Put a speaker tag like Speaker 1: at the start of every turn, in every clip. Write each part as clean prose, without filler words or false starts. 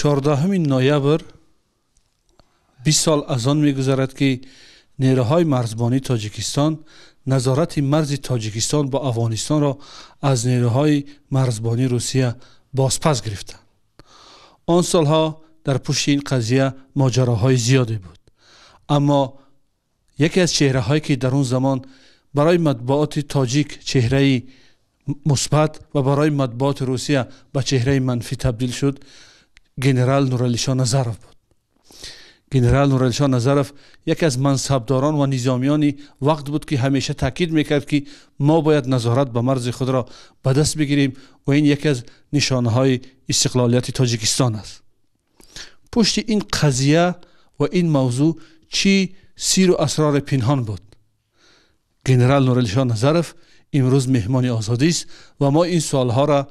Speaker 1: 14 نوامبر 20 سال از آن می‌گذرد که نیروهای مرزبانی تاجیکستان نظارت مرز تاجیکستان با افغانستان را از نیروهای مرزبانی روسیه بازپس گرفتند. آن سالها در پشت این قضیه ماجراهای زیادی بود، اما یکی از چهره‌هایی که در اون زمان برای مطبوعات تاجیک چهره مثبت و برای مطبوعات روسیه به چهره منفی تبدیل شد، گنرال نورعلی شاه نظرف بود. گنرال نورعلی شاه نظرف یکی از منصبداران و نظامیان وقت بود که همیشه تاکید میکرد که ما باید نظارت به مرز خود را به دست بگیریم و این یکی از نشانه‌های استقلالیت تاجیکستان است. پشت این قضیه و این موضوع چی سیر و اسرار پنهان بود؟ گنرال نورعلی شاه نظرف امروز مهمان آزادی است و ما این سوالها را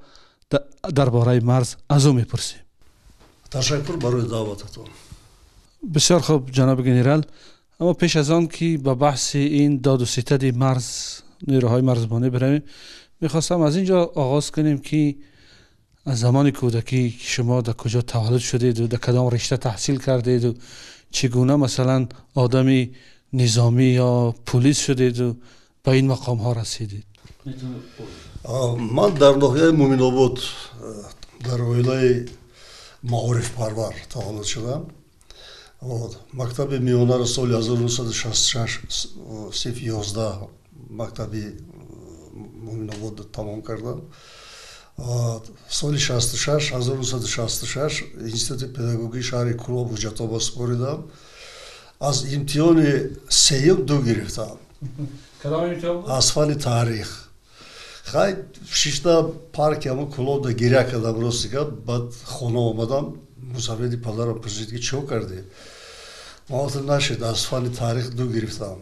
Speaker 1: درباره مرز از او میپرسیم.
Speaker 2: تشکر برای دعوتتون.
Speaker 1: بسیار خوب جناب گنرال، اما پیش از آن که به بحث این داد و ستد مرز نیروهای مرزبانی برویم، میخواستم از اینجا آغاز کنیم که از زمان کودکی که شما در کجا تولد شدید و در کدام رشته تحصیل کردید و چگونه مثلا آدمی نظامی یا پلیس شدید و به این مقام ها رسیدید؟
Speaker 2: من در ناحیه مومن‌آباد در اوایل معارف پرور تولد شدم. مکتب میانه را سال 1966 صف 11 مکتبی مومن‌آباد تمام کردم. سال 1966 інститут педагогии шаҳри Кӯлоб ҳуҷҷатобод супоридам. аз имтиҳони сеюм ду гирифтам. аз фани таърих. хай шишта парки ҳамон Кӯлобда гиря кардам, рости гап. баъд хона омадам, мусаввиди падарам пурсид ки чӣ кардӣ? ман гуфтам нашид, аз фани таърих ду гирифтам.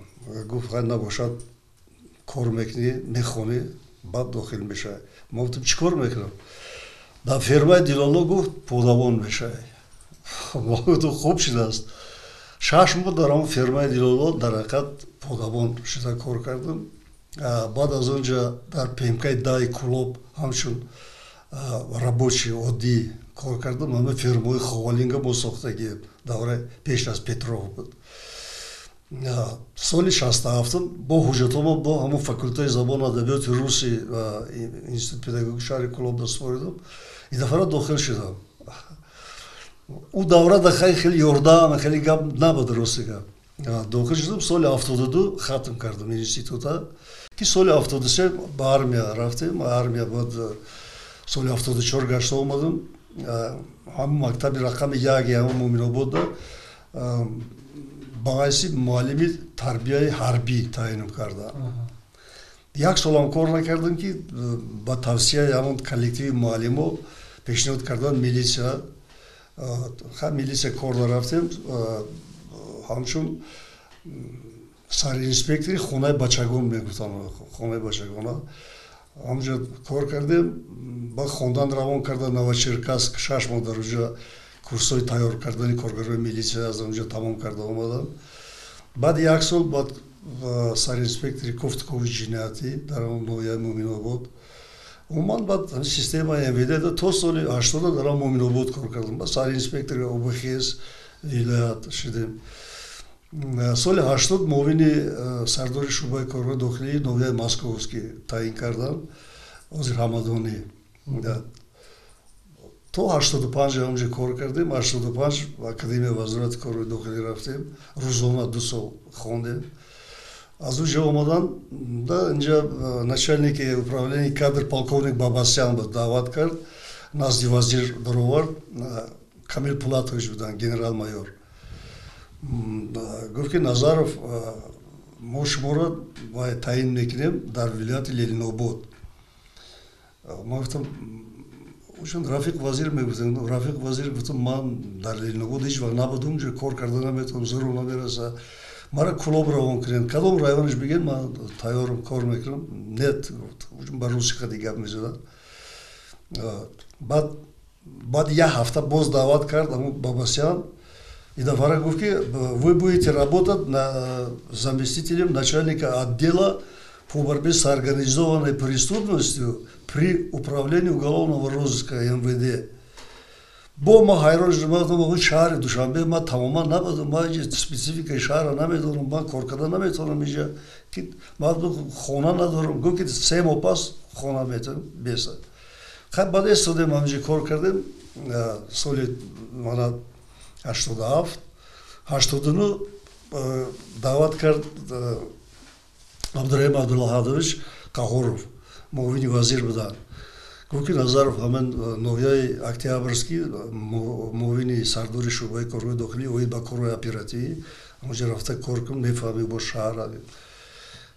Speaker 2: гуфт хай набошад, кор мекунӣ, мехонӣ, баъд дохил мешавӣ. ман гуфтам чӣ кор мекунам? дар фермаи Дилоло гуфт подавон мешавӣ. ман гуфтам хуб шудааст. 6 моҳ дар ҳамон фермаи Дилоло дар ҳақиқат подавон шуда кор кардам. баъд аз он ҷа дар пемкаи даи Кӯлоб ҳамчун рабочий оддӣ кор кардам. ҳама фермаҳои ховалинга мо сохтагӣ давраи пеш аз Петров буд. соли 67 бо ҳуҷҷатомон бо ҳамон факултаи забону адабиёти руси институт педагогии шаҳри Кӯлоб дастворидам. идафара дохил шудам. ӯ даврада хеле ёрдаам, хеле гап набуд, рости гап. дохил шудам, соли 72 хатм кардам института, ки соли 73 ба армия рафтем. армия баъд соли 74 гашта омадам. ҳамон мактаби рақами 1 ҳамон Муъминободда ба ҳайси муаллими тарбияи ҳарбӣ таъин кардам. 1 солам кор накардам ки ба тавсияи ҳамон коллективи муаллимо пешниҳод кардан милисия. милисия кор нарафтем. ҳамчун саринспектори хонаи бачагон мегуфтам, хонаи бачагона ҳамҷо кор кардем. ба хондан равон кардан Новочеркасск, 6 моҳ дар онҷа курсҳои тайёр кардани коргарои милисия аз онҷа тамом карда омадам. баъд 1 сол баъд саринспектори Кофткови ҷиноятӣ дар ҳамон ноҳияи Муъминобод. умуман баъд системаи МВД то соли 80 дар ҳамон Муъминобод кор кардам. ба саринспектори обихез вилоят шудем. соли 80 муовини сардори шӯъбаи корҳои дохилии ноҳияи Московский таъин кардам, ҳозир Ҳамадонӣ. то 85 ҳамҷа кор кардем. 85 академияи вазорати корҳои дохилӣ рафтем. рӯзона 2 сол хондем. аз онҷа омадан инҷа начальники управленияи кадр полковник Бабасян буд, даъват кард, назди вазир баровард. Камил Пулатович будан, генерал майор. гуфт ки Назаров, мо шуморо таъин мекунем дар вилояти Ленинобод. ман гуфтам чун Рафиқ вазир мегуфтем. Рафиқ вазир гуфтам ман дар Ленинобод ҳеҷ вақт набудам, ҷо кор карда наметавонам, зурум намераса. мара Кӯлоб равон кунем, кадом районаш бигем, ман тайёрам, кор мекунам. нет, ба русиқади гап мезадам. баъд 1 ҳафта боз даъват кард ҳамон Бабасян. идафара гуфт ки вы будете работать заместителем начальника отдела по борьбе с организованной преступностью при управлении уголовного розыска МВД. با ما حیران شدم ما شهر دوشنبه ما تماما نبودم ما اینجا سپسیفیک شهر نمیدونم من کار کردن نمیتونم اینجا که ما خونه ندارم گفت که 3 ماه پس خونه میتونم بیست خب بعد استودیم همینجا کار کردیم سال من 87 89 دعوت کرد عبدالرحیم عبدالحادович Кахоров معاون وزیر بودن گفت که نظرов همین نویای اکتیابرسکی معاون سردار شعبه کارهای داخلی و با کارهای اپراتیوی اونجا رفته کار کنم میفهمی با شهر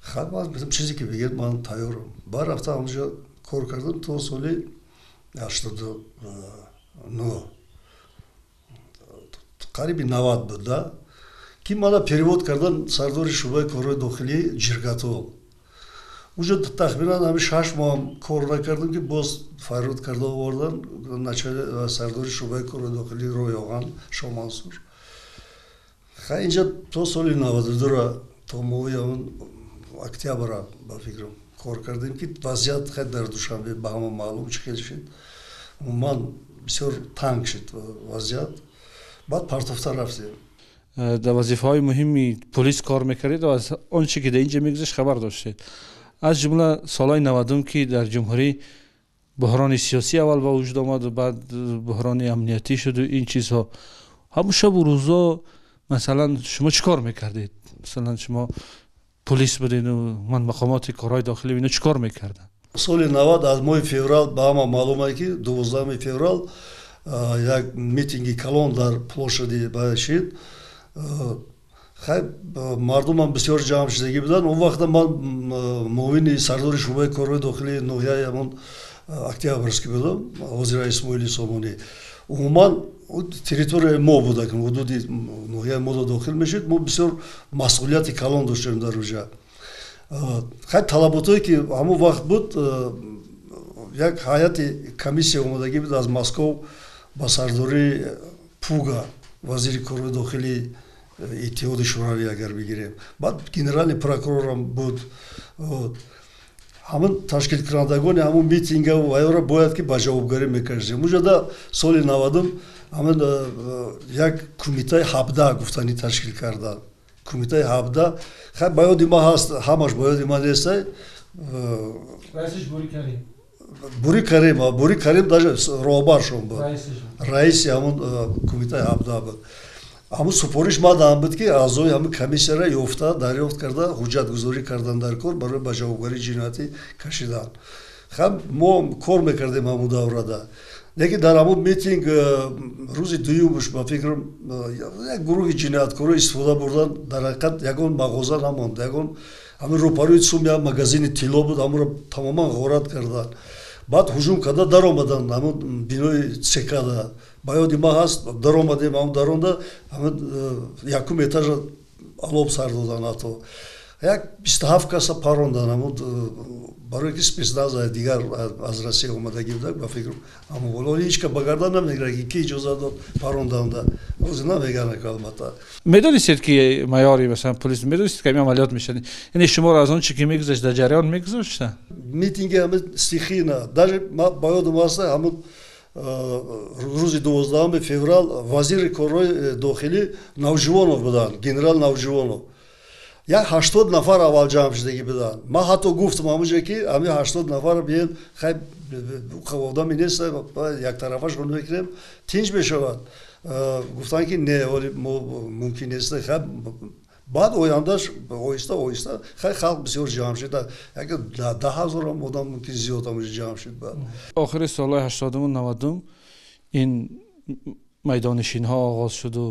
Speaker 2: خب من گفتم چیزی که بگید من تیارم بعد رفته اونجا کار کردم تا سال 89 قریب 90 بود да که من перевод کردن سردار شعبه کارهای داخلی جرگاتول اونجا تقریبا همه 6 ماه کار نکردم که باز فرود کرده آوردن نچه سردار شعبه کارهای داخلی رویاغان شاه منصور خیلی اینجا تا سال 92 را تا ماه اکتبر با فکرم کار کردیم که وضعیت خیلی در دوشنبه به همه معلوم چه شد من بسیار تنگ شد وضعیت بعد پرتفته رفتیم
Speaker 1: در وظیفه های مهمی پلیس کار میکردید و از آنچه که در اینجا میگذشت خبر داشتید از جمله سالهای 90 که در جمهوری بحران سیاسی اول به وجود آمد و بعد بحران امنیتی شد و این چیزها همون شب و روزا مثلا شما چی کار میکردید مثلا شما پلیس بودین و من مقامات کارهای داخلی اینو چی کار میکردن
Speaker 2: سال 90 از ماه فеврал به همه معلومه که 12 فеврал یک میتینگی کلان در площади باشید خیلی مردم هم بسیار جمع شدگی بودن اون وقت من معاون سردار شعبه کارهای داخلی نویای همون اکتیابرسکی بودم وزیر اسماعیلی سامانی عموما تریتوری ما بوده که حدود نویای ما داخل میشد ما بسیار مسئولیت کلان داشتیم در اونجا خیلی طلباتایی که همون وقت بود یک هیئت کمیسیه اومدگی بود از مسکو با سرداری پوگا وزیر کارهای داخلی اتحاد شوروی اگر بگیریم بعد گنرال پروکورور هم بود همون تشکیل کنندگان همون میتینگ و اینا باید که با جوابگاری میکردیم اونجا در سال 90 همون یک کمیته 17 گفتنی تشکیل کردن کمیته 17 خیلی باید ما هست همش باید ما نیست
Speaker 1: رئیسش
Speaker 2: بوری کریم даже راهبرشون بود رئیس همون کمیته 17 بود همون سپارش ما دادم بود که اعضای همون کمیسیه را یافته دریافت کرده حجت گذاری کردن در کار برای به جوابگاری جنایتی کشیدن خب ما کار میکردیم همون دوره لیکن در همون میتینگ روز دویمش با فکرم یک گروه جنایتکارا استفاده بردن در حقیقت یگان مغازه نماند یگان همون روپاروی سوم یک مغازین طلا بود همون را تماما غارت کردن بعد هجوم کرده در آمدن همون بینای سکه باید ما هست در آمدیم همون در آمده همون یکم ایتاج алоб сар додан ҳатто як 27 каса парондан ҳамун барои ки спецназа дигар аз Россия омадагӣ будак ба фикрам ҳамун боло ҳеҷ ка ба гардан намегирад ки иҷоза дод паронданда ози намегӯяд албатта
Speaker 1: медонистед ки майёри масалан полис медонистед ки ҳамин амалиёт мешад яъне шуморо аз он чи ки мегузашт дар ҷараён мегузоштанд
Speaker 2: митинги ҳамин стихийна даже ба ёдам аст ҳамун рӯзи 12 феврал вазири корҳои дохилӣ навҷувонов буданд генерал навҷувонов як 80 нафар аввал ҷамъ шудагӣ буданд ман ҳатто гуфтам ҳамунҷа ки ҳамин 80 нафар биен хай одами нест яктарафашон мекунем тинҷ мешавад гуфтанд ки не мо мумкин нест баъд ояндаш оҳиста оҳиста хеле халқ бисёр ҷамъ шуд як 10,000 одам мумкин зиёд ҳамунҷа ҷамъ шуд
Speaker 1: охири солҳои 80-у 90-ум ин майдоннишинҳо оғоз шуду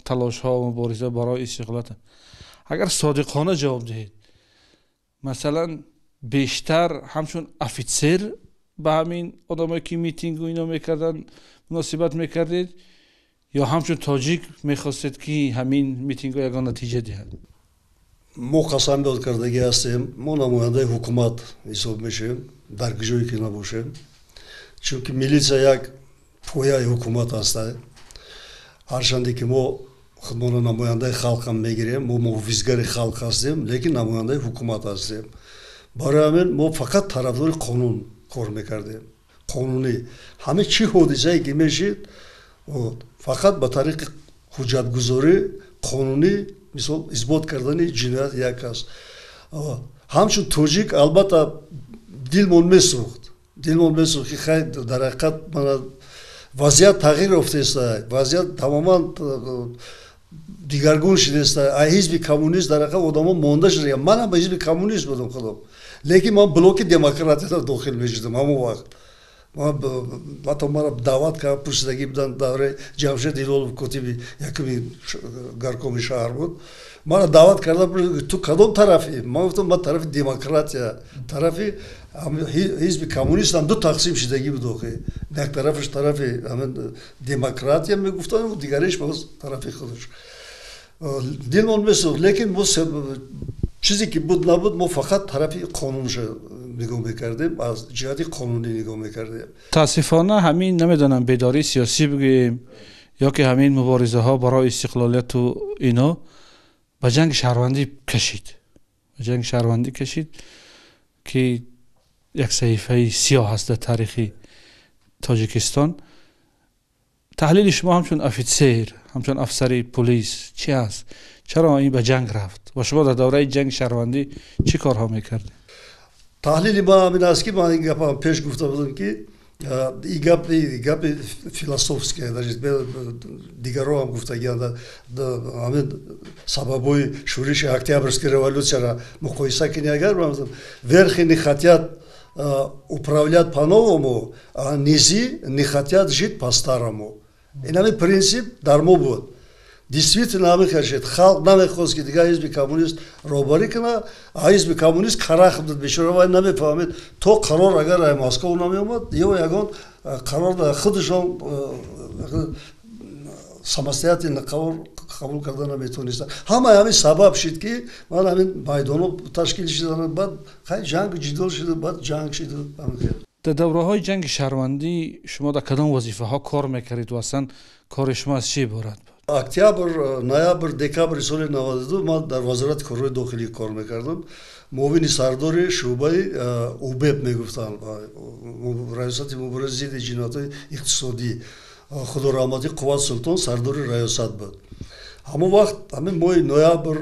Speaker 1: талошҳо мубориза барои истиқлолат агар содиқона ҷавоб диҳед масалан бештар ҳамчун офитсер ба ҳамин одамое ки митингу ино мекарданд муносибат мекардед ё ҳамчун тоҷик мехостед ки ҳамин митингҳо ягон натиҷа диҳад
Speaker 2: мо қасамёт кардагӣ ҳастем мо намояндаи ҳукумат ҳисоб мешавем дар куҷое ки набошем чунки милитсия як пояи ҳукумат аст ҳарчанде ки мо худмона намояндаи халқам мегирем мо муҳофизгари халқ ҳастем лекин намояндаи ҳукумат ҳастем барои ҳамин мо фақат тарафдори қонун кор мекардем قانونی همه چی حادثه‌ای که میشید فقط با طریق حجتگذاری قانونی مثال اثبات کردن جنایت یک است. همچون توجیک البته دلمون میسوخت که خیلی در حقیقت وضعیت تغییر افته است، وضعیت تماما دیگرگون شده است. حزب کمونیست در حقیقت آدما مانده شده. من هم به حزب کمونیست بودم خودم، لیکن من بلوک دموکراتی را داخل میشدم همون وقت. حتی مرا دعوت کرد پرسیدگی بدن دوره جمشید هلالов کتیبی یکی گرکومی شهر بود. مرا دعوت کردن تو کدام طرفی؟ من گفتم من طرف دموکراتیا، طرف حزب کمونیست هم دو تقسیم شدگی بود. یک طرفش طرف همین دموکراتیا میگفتن و دیگریش باز طرف خودش. دلمون میسوخت، لیکن چیزی که بود نبود ما فقط طرف قانونش نگاه میکردیم، از جهت قانونی نگاه میکردیم.
Speaker 1: تاسفانه همین نمیدونم بیداری سیاسی بگیم یا که همین مبارزه ها برای استقلالیت و اینا به جنگ شهروندی کشید که یک صحیفه سیاه هست در تاریخ تاجیکستان. تحلیل شما همچون افیسر، همچون افسر پلیس چی هست؟ چرا این به جنگ رفت و شما در دوره جنگ شهروندی چی کارها میکردید؟
Speaker 2: تحلیل ما همین است که من این گپ هم پیش گفته بودم که این گپ فیلسوفسکی است. دیگرها هم گفتگیاند همین سببای شورش октябрьской революции را مقایسه کنی اگر верхи не хотят управлять по-новому, а низы не хотят жить по-старому. И нами принцип дар мо буд. Действительно намехашед халқ намехост ки дигар ҳизби коммунист роҳбарӣ кана, а ҳизби коммунист карах будад бешора намефаҳмед то қарор агар ай Москва намеомад ё ягон қарор дар худашон самостоятельно қабул карда наметавонистанд. Ҳамаи ҳамин сабаб шид ки ман ҳамин майдонҳо ташкил шиданд, баъд хеле ҷанг ҷиддол шуда, баъд ҷанг шида.
Speaker 1: در دوره‌های جنگ شهروندی شما در کدام وظیفه‌ها کار می‌کردید و اصلا کار شما از چی عبارت بود؟
Speaker 2: октябр, ноябр, декабр соли 92 ман дар вазорати корҳои дохилӣ кор мекардам. муовини сардори шӯъбаи УБЭП мегуфтанд, раёсати муборизаи зидди ҷиноятҳои иқтисодӣ. худо раҳмати қувват султон сардори раёсат буд. ҳамон вақт ҳамин моҳи ноябр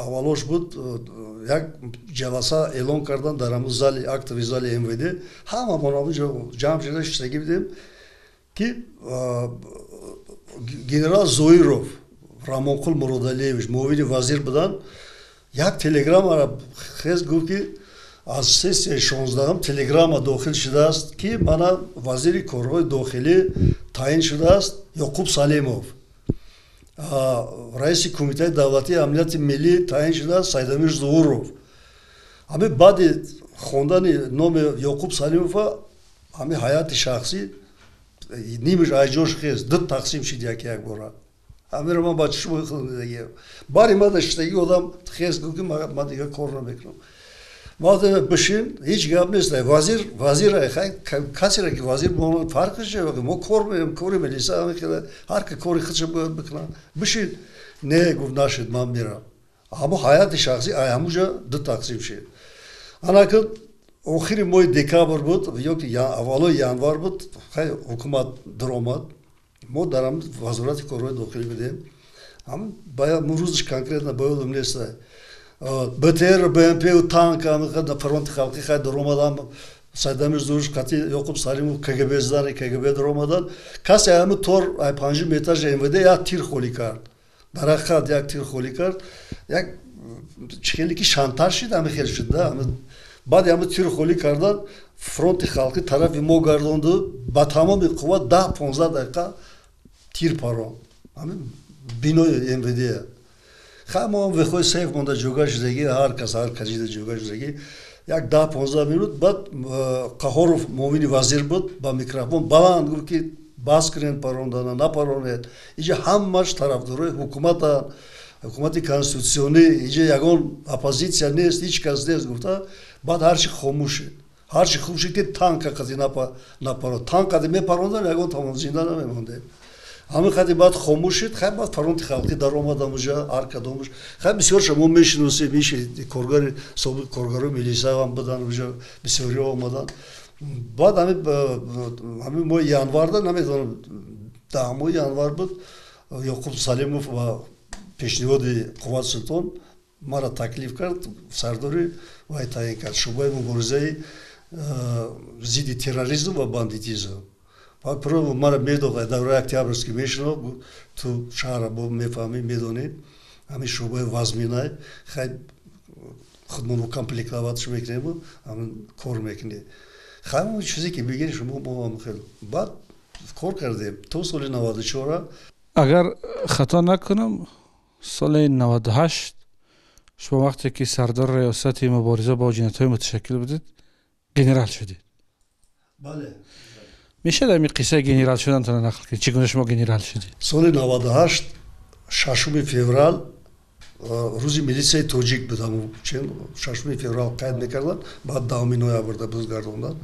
Speaker 2: аввалош буд, як ҷаласа эълон кардан дар ҳамун зали актови зали МВД. ҳамамон ҳамунҷо ҷамъ шуда шиштагӣ будем ки генерал Зоиров Рамонқул Муродалиевич муовини вазир буданд. як телеграммаро хез гуфт ки аз сессияи 16 телеграмма дохил шудааст ки мана вазири корҳои дохилӣ таъин шудааст Ёқуб Салимов, раиси кумитаи давлатии амнияти миллӣ таъин шудааст Сайдамир Зуҳуров. ҳамин баъди хондани номи Ёқуб Салимова ҳамин ҳайати шахсӣ нимиш айҷош хез ду тақсим шид як бора. ҳаминро ман ба чишмои худам дидагиам. бари ман дар шиштагӣ одам хез гуфт ки ман дигар кор намекунам. ман бишин ҳеҷ гап нест. вазир касеро ки вазир фарқиш чӣ? мо кор меем, кори милиса ҳар ки кори худша бояд бикунад. бишин не гуфт нашид ман мирам. ҳамон ҳайати шахсӣ ҳамунҷа ду тақсим шид. анакун охири моҳи декабр буд ё ки аввалои январ буд, хеле ҳукумат даромад. мо дар ҳамин вазорати корҳои дохилӣ будем. ҳамин рӯзаш конкретно ба ёдам нест. БТР, БМП-у танк на фронти халқӣ хеле даромадам. Сайдамир Зуҳуров қати Ёқуб Салимов КГБ здани КГБ даромаданд. касе ҳамин тор ай панҷум этажи МВД як тир холӣ кард. дар ҳақиқат як тир холӣ кард. як хеле ки шантаж шид, ҳамин хел шуд да. баъди ҳамин тир холӣ кардан фронти халқӣ тарафи мо гардонду ба тамоми қувват 10-15 дақиқа тир парон. ҳамин бинои МВД. хеле мо ҳам вехои сейф монда ҷойгоҳ шудагӣ, ҳар кас ҷида ҷойгоҳ шудагӣ. як 10-15 минут баъд Қаҳоров муовини вазир буд, ба микрофон баланд гуфт ки бас кунед парондана, напаронед. инҷа ҳамаш тарафдорои ҳукуматанд, ҳукумати конститутсионӣ, инҷа ягон оппозитсия нест, ҳеҷ кас нест гуфта. баъд ҳарчи хомӯш шид. ҳарчи хомӯш шид ки танка қади напарон. танк қади мепарондан ягон тамомзинда намемондем. ҳамин қади баъд хомӯш шид. хеле баъд фронти халқӣ даромад амуҷа ҳар кадомаш. хеле бисёрша мо мешиносем, коргари собиқ коргарои милисия ҳам буданд, уҷа бисёриҳо омаданд. بعد همین ماه январда نمیدونم دهم январ بود یعقوب سلیمов و پیشنهاد قوت سلطان مرا تکلیف کرد سرداری وای تعیین کرد شعبه مبارزه ضد تروریسم و باندیتیزم و پرو مرا میداد دوره اکتبرسکی میشنو تو شهر با میفهمی میدونی همین شعبه وزمینای خیلی خودمون رو کامپلیکواتش میکنیم و همین کار میکنیم خیلی چیزی که بگین شما با هم خیلی بعد کار کردیم تو سال 94
Speaker 1: اگر خطا نکنم سال 98 شما وقتی که سردار ریاست مبارزه با جنایت‌های متشکل بودید گنرال شدید.
Speaker 2: بله
Speaker 1: میشه در این قصه گنرال شدن تا نقل کنید چگونه شما گنرال شدید؟
Speaker 2: سال 98 6 فеврал روزی میلیسیای توجیک بودم چون 6 فеврал قید میکردن بعد 10 نوامبر بازگردوندن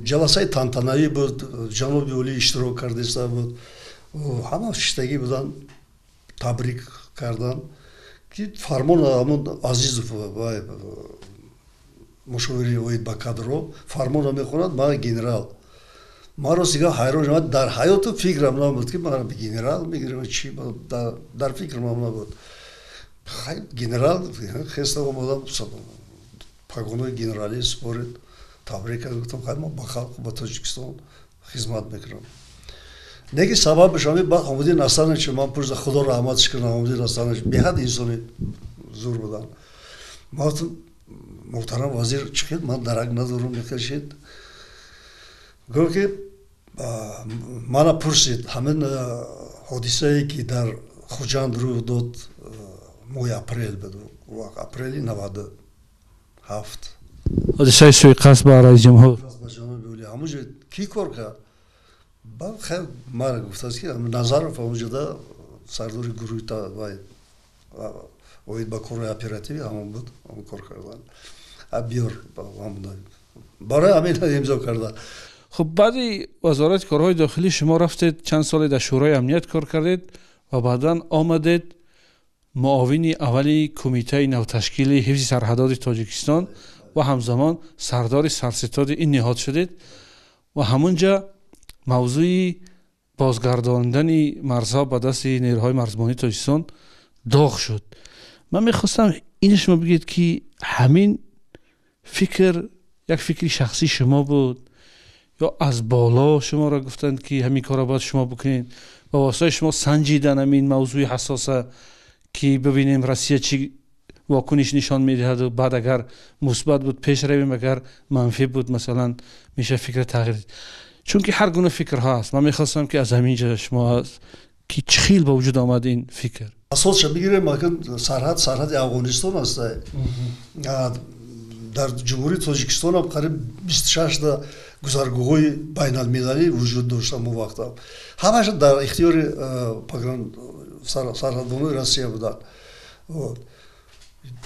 Speaker 2: جلسه تانتانایی بود جنوبی ولی اشتراک کردیستا بود همه شتگی بودن تبریک کردن که فرمان همون عزیزов و مشاوری اوید با کادرو فرمان میخوند ما گنرال ما رو سیگا حیران شدم در حیات فکرم نبود که ما گنرال میگیریم چی در فکرم نبود خیلی گنرال خسته اومدم پاگونای گنرالی سپرید تبریک گفتم خیلی ما با خلق با تاجیکستان خدمت میکنم نگی سببش همین بعد آمدی نستانه چه من پرز خدا رحمتش کنم آمدی نستانه بیاد انسانی زور بودن ما محترم وزیر چکید من درک ندارم میکشید گفت که منو پرسید همین حادثه ای که در خوجند رو داد ماه اپریل بود وقت اپریلی 97
Speaker 1: حادثه سوءقصد به رئیس جمهور
Speaker 2: همونجا کی کار کرد بعد خیلی مرا گفت است که نظرف اونجا دا سردار گروه تا باید با کار اپراتیوی همون بود همون کار کردن بیار همون برای همین امضا کردن.
Speaker 1: خب بعدی وزارت کارهای داخلی شما رفتید چند سال در شورای امنیت کار کردید و بعدا آمدید معاون اولی کمیته نوتشکیل حفظ سرحدات تاجیکستان و همزمان سردار سرستاد این نهاد شدید و همونجا موضوع بازگرداندن مرزها به دست نیروهای مرزبانی تاجیکستان داغ شد. من میخواستم این شما بگید که همین فکر یک فکری شخصی شما بود یا از بالا شما را گفتند که همین کار را باید شما بکنید و واسه شما سنجیدن همین موضوع حساسه که ببینیم روسیه چی واکنش نشان میدهد و بعد اگر مثبت بود پیش رویم اگر منفی بود مثلا میشه فکر تغییر دید چون که هر گونه فکر هست. من میخواستم که از همینجا شما که چخیل با وجود آمد این فکر
Speaker 2: اساسش بگیریم مکن سرحد افغانستان است در جمهوری تاجیکستان هم قریب 26 تا گذرگاه‌های بین المللی وجود داشت اون وقت همش در اختیار سرحدبان‌های روسیه بودن.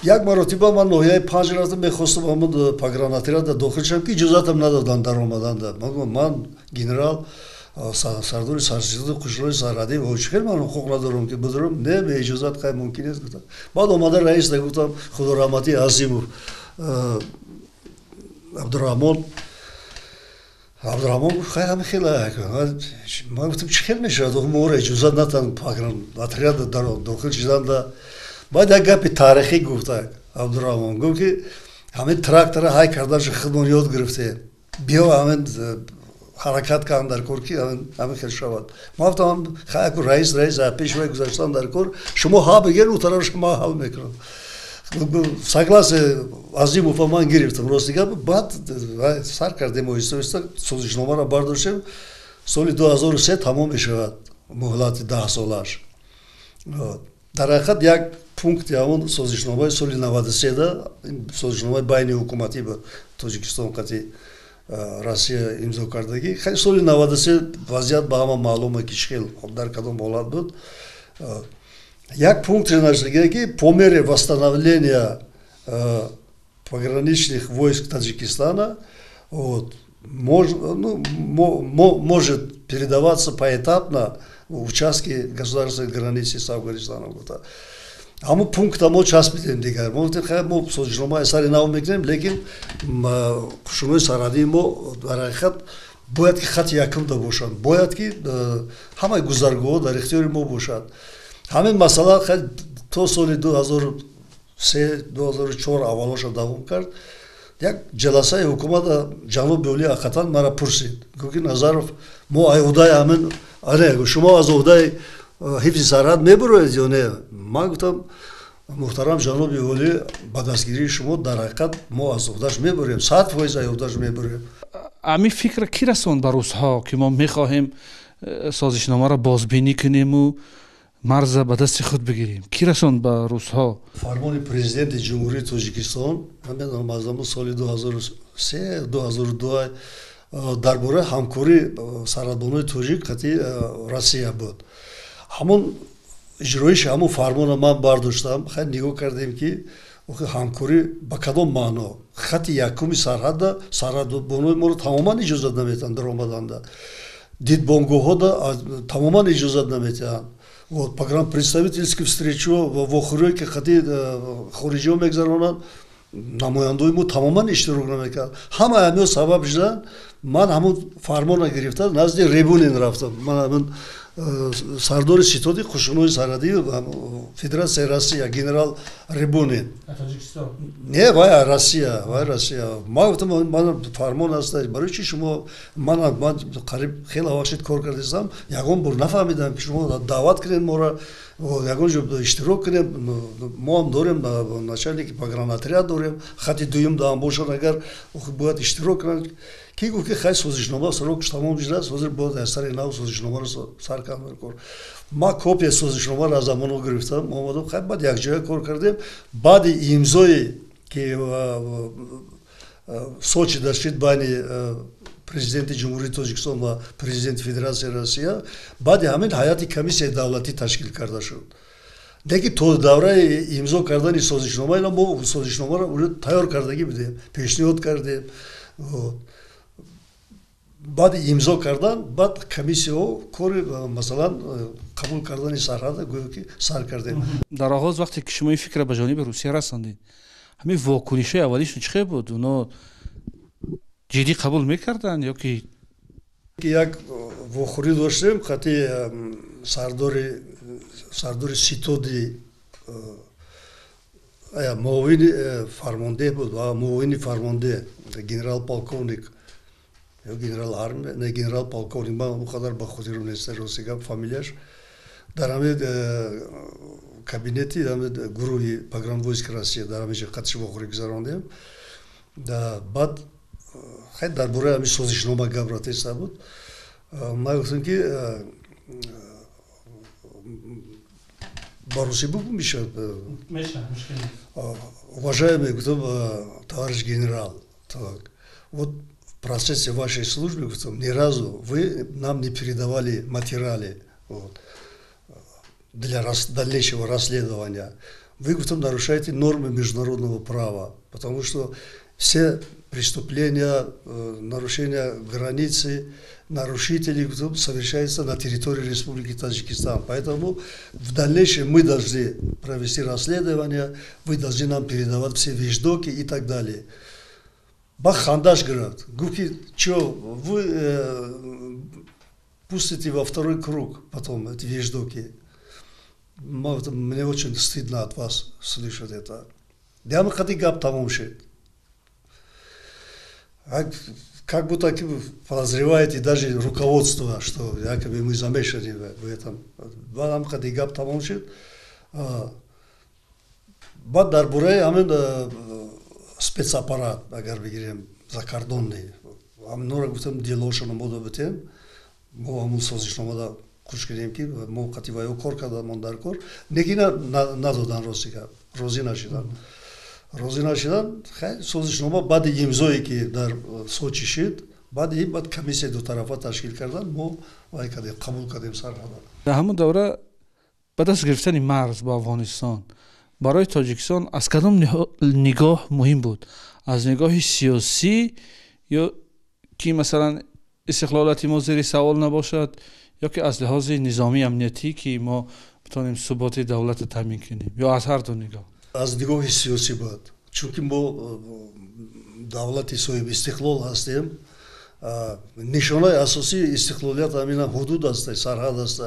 Speaker 2: یک مرتبه من ناحیه 5 رفتم میخواستم همون پاگراناتیرات داخل شدم که اجازتم ندادن در آمدن من گنرال سردار سرستاد قشرهای سرحدی و خیلی من حقوق ندارم که بدارم نه به اجازت خیلی ممکن است گفتم بعد آمده رئیس گفتم خدا رحمتی عظیم عبدالرحمن خیلی همه خیلی من گفتم چه خیلی میشه ما اجازت ندادن پاگراناتیرات در داخل شدن بعد یک گپ تاریخی گفته عبدالرحمن گفت که همین تراکتور های کردنش خودمون یاد گرفته بیا همین حرکت کردن در کار که همین خیلی شود ما گفتم خیلی رئیس پیشوای گذاشتن در کار شما ها بگیر اون طرف شما حل میکنم ساگلاس عظیم و من گرفتم راست دیگه بعد سر کردیم و ایستا سازشنامه را برداشتیم سال 2003 تمام میشود مهلت 10 سالش در حقیقت یک پونکت همون سازشنامه سال 93 دا سازشنامه بین حکومتی با تاجیکستان قطعی روسیه امضا کردگی خیلی سال 93 وضعیت به همه معلومه که خیلی در کدام حالت بود یک пункт значит, que по мере восстановления пограничных войск Таджикистана может передаваться поэтапно в участки государственной границы с Афганистаном. همون پونکت ما چسبیدیم دیگر ما گفتیم خیلی ما سازشنامه اثری نو میکنیم لیکن قشونای سرحدی ما در حقیقت باید که خط یکم دا باشند باید که همه گذرگاه در اختیار ما باشد همین مسئله خیلی تا سال 2003 2004 اولش دوام کرد یک جلسه حکومت جنوب اولی اقتان مرا پرسید گفت نظرов ما عهده همین آره شما از عهده حفظ سرحد میبرید یا نه من گفتم محترم جناب اولی با دستگیری شما در حقیقت ما از عهدهش میبریم 100% عهدهش میبریم
Speaker 1: امی فکر کی رسوند به روزها که ما میخواهیم سازشنامه را بازبینی کنیم و مرز به دست خود بگیریم کی رسوند به روزها
Speaker 2: فرمان پرزیدنت جمهوری تاجیکستان من از سال 2003 2002 درباره همکاری سرحدبان‌های تاجیک خطی روسیه بود همون اجرایش همون فرمان من برداشتم خیلی نگاه کردیم که همکاری با کدام معنا خط یکمی سرحدبان‌های ما رو تماما اجازه نمیدن در آمدن دیدبانگاه‌ها تماما اجازه نمیدن вот погранпредставительскую встречу в охуре ки хати хориҷиҳо мегзаронанд намояндои мо тамоман иштирок намекард ҳама ҳамин сабаб шудан ман ҳамон фармона гирифта назди ребунин рафтам ман ҳамин сардори ситоди қушунои сарҳадӣ федератсияи россия генерал ребунин не вай россия ман гуфтам ман фармон аст барои чи шумо ман қариб хеле вақт кор кардистам ягон бор нафаҳмидам ки шумо даъват кунед моро ягон ҷо иштирок кунем мо ҳам дорем начальники погранотряд дорем хати дуюм даам бошад агар бояд иштирок кунанд ки гуфт ки хай созишнома срокш тамом шудааст ҳозир бояд аз сари нав созишномаро сар кардем кор ман копия созишномаро аз амоно гирифтам омадам хай баъд якҷоя кор кардем баъди имзои ки сочи дашид байни президенти ҷумҳурии тоҷикистон ва президенти федератсияи россия баъди ҳамин ҳайати комиссияи давлатӣ ташкил карда шуд лекин то давраи имзо кардани созишнома мо созишномаро тайёр кардагӣ будем пешниҳод кардем баъди имзо кардан баъд комиссияҳо кори масалан қабул кардани сарҳада гӯё ки сар кардем
Speaker 1: дар оғоз вақте ки шумо ин фикра ба ҷониби русия расондед ҳамин вокунишаи аввалишон чӣ буд оно ҷиддӣ қабул мекарданд ё ки
Speaker 2: як вохӯрӣ доштем хати сардори ситоди муовини фармондеҳ буд ва муовини фармондеҳ генерал полковник ё генерал армия не генерал полковник ман онқадар ба хотирам нест ростигап фамилияш дар ҳамин кабинети ҳамин гурӯҳи погранвойски россия дар ҳаминҷо хатиши вохӯрӣ гузарондем баъд хай дар бораи ҳамин созишнома гап ратиста буд ман гуфтам ки по-русски букву мешавад уважаемый гуфтам товарищ генерал вот в процессе вашей службы гуфтам ни разу вы нам не передавали материалы для дальнейшего расследования вы гуфтам нарушаете нормы международного права потому что все преступления нарушения границы нарушители совершаются на территории Республики Таджикистан. Поэтому в дальнейшем мы должны провести расследование, вы должны нам передавать все вещдоки и так далее. Бахандаш говорит, гуки, что вы пустите во второй круг потом эти вещдоки. Мне очень стыдно от вас слышать это. Я мы хотим гап тамом шит. Как будто подозреваете даже руководство, что якобы мы замешаны в этом. Нам хотим гап тамом шит. Бад дар бораи ҳамин спецаппарат агар бигирем закордонный ҳаминро гуфтам делошона мо добитем мо ҳамун созишномада хуш кардем ки мо қативаё кор кардамон дар кор неки надодан ростига розӣ нашидан хай созишнома баъди имзое ки дар сочи шид баъди баъд комиссия дутарафа ташкил кардан мо вай кардем қабул кардем сарҳада
Speaker 1: дар ҳамон давра ба даст гирифтани марз ба афғонистон барои тоҷикистон аз кадом нигоҳ муҳим буд аз нигоҳи сиёсӣ ё ки масалан истиқлолияти мо зери савол набошад ё ки аз лиҳози низомӣ амниятӣ ки мо بتونیم ثباتی دولت رو تامین کنیم یا از هر دو نگاه؟
Speaker 2: از نگاه سیاسی بود، چون ما دولتی صاحب استقلال هستیم. نشانه اساسی استقلالیت همین حدود است، سرحد است.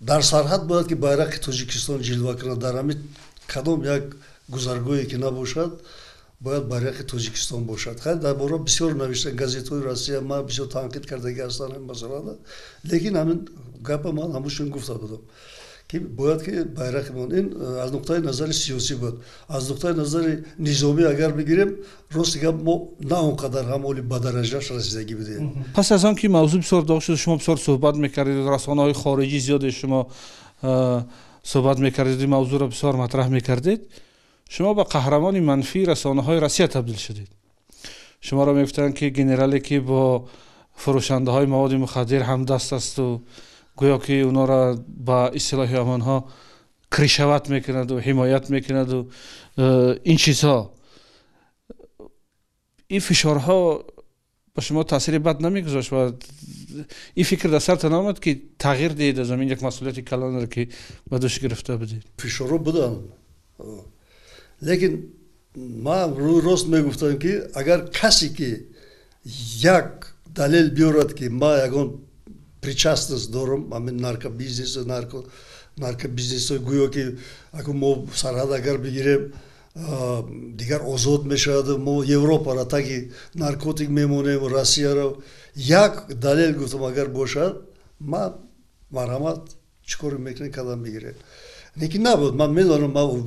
Speaker 2: در سرحد باید که bayrak تاجیکستان جلوه کنه. در همین کدام یک گذرگاهی که نباشد باید bayrak تاجیکستان باشد. خیلی درباره بسیار نوشتن گازیت‌های روسیه، ما بسیار تنقید کردگی هستن این مسئله. لیکن همین گپ من همشون گفته بودم که باید که bayrak من این از نقطه نظر سیاسی بود. از نقطه نظر نظامی اگر بگیریم راست میگم ما نه اونقدر هم اولی به درجهش رسیدگی بدیم.
Speaker 1: پس از آن که موضوع بسیار داغ شد شما بسیار صحبت میکردید، رسانه‌های خارجی زیاد شما صحبت میکردید، موضوع را بسیار مطرح میکردید، شما به قهرمان منفی رسانه‌های روسیه تبدیل شدید. شما را میگفتند که گنرالی که با فروشنده های مواد مخدر هم دست است و گویا که اونا را با اصطلاح آنها کریشوت میکند و حمایت میکند و این چیزها. این فشارها با شما تاثیر بد نمیگذاشت و این فکر در سرتان آمد که تغییر دهید از زمین یک مسئولیت کلان را که به دوش گرفته بدید؟
Speaker 2: فشارها بودن، لیکن من راست میگفتم که اگر کسی که یک دلیل بیارد که ما یگان причастность دارم همین نارکو بیزنس گویا که اگر ما سرحد اگر بگیریم دیگر آزاد میشود، ما یوروپا را تاکی نارکوتیک میمونیم و روسیه را یک دلیل گفتم اگر باشد ما مرحمت چیکار میکنیم کدام بگیریم. لیکن نبود. من میدانم ما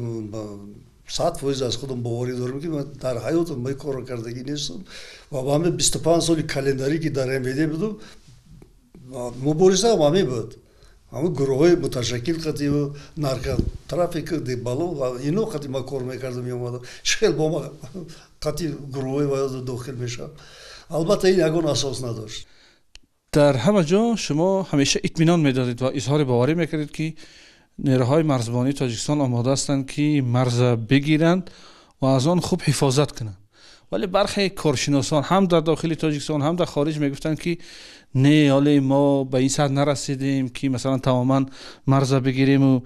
Speaker 2: 100% از خودم باوری دارم که من در حیاتم ما کار کردگی نیستم و با همه 25 سال کلندری که در MVD بودم مبارزه هم همین بود. همه گروه های متشکل قطعی و نارکو ترافیک دی بالو و اینو قطعی ما کار میکردم میامدم. شکل با ما قطعی گروه های داخل میشم. البته این یگان اساس نداشت.
Speaker 1: در همه جا شما همیشه اطمینان میدادید و اظهار باوری میکردید که نیروهای مرزبانی تاجیکستان آماده هستند که مرز بگیرند و از آن خوب حفاظت کنند. ولی برخی کارشناسان هم در داخل تاجیکستان هم در خارج میگفتند که نه، حالا ما به این سطح نرسیدیم که مثلا تماما مرز بگیریم و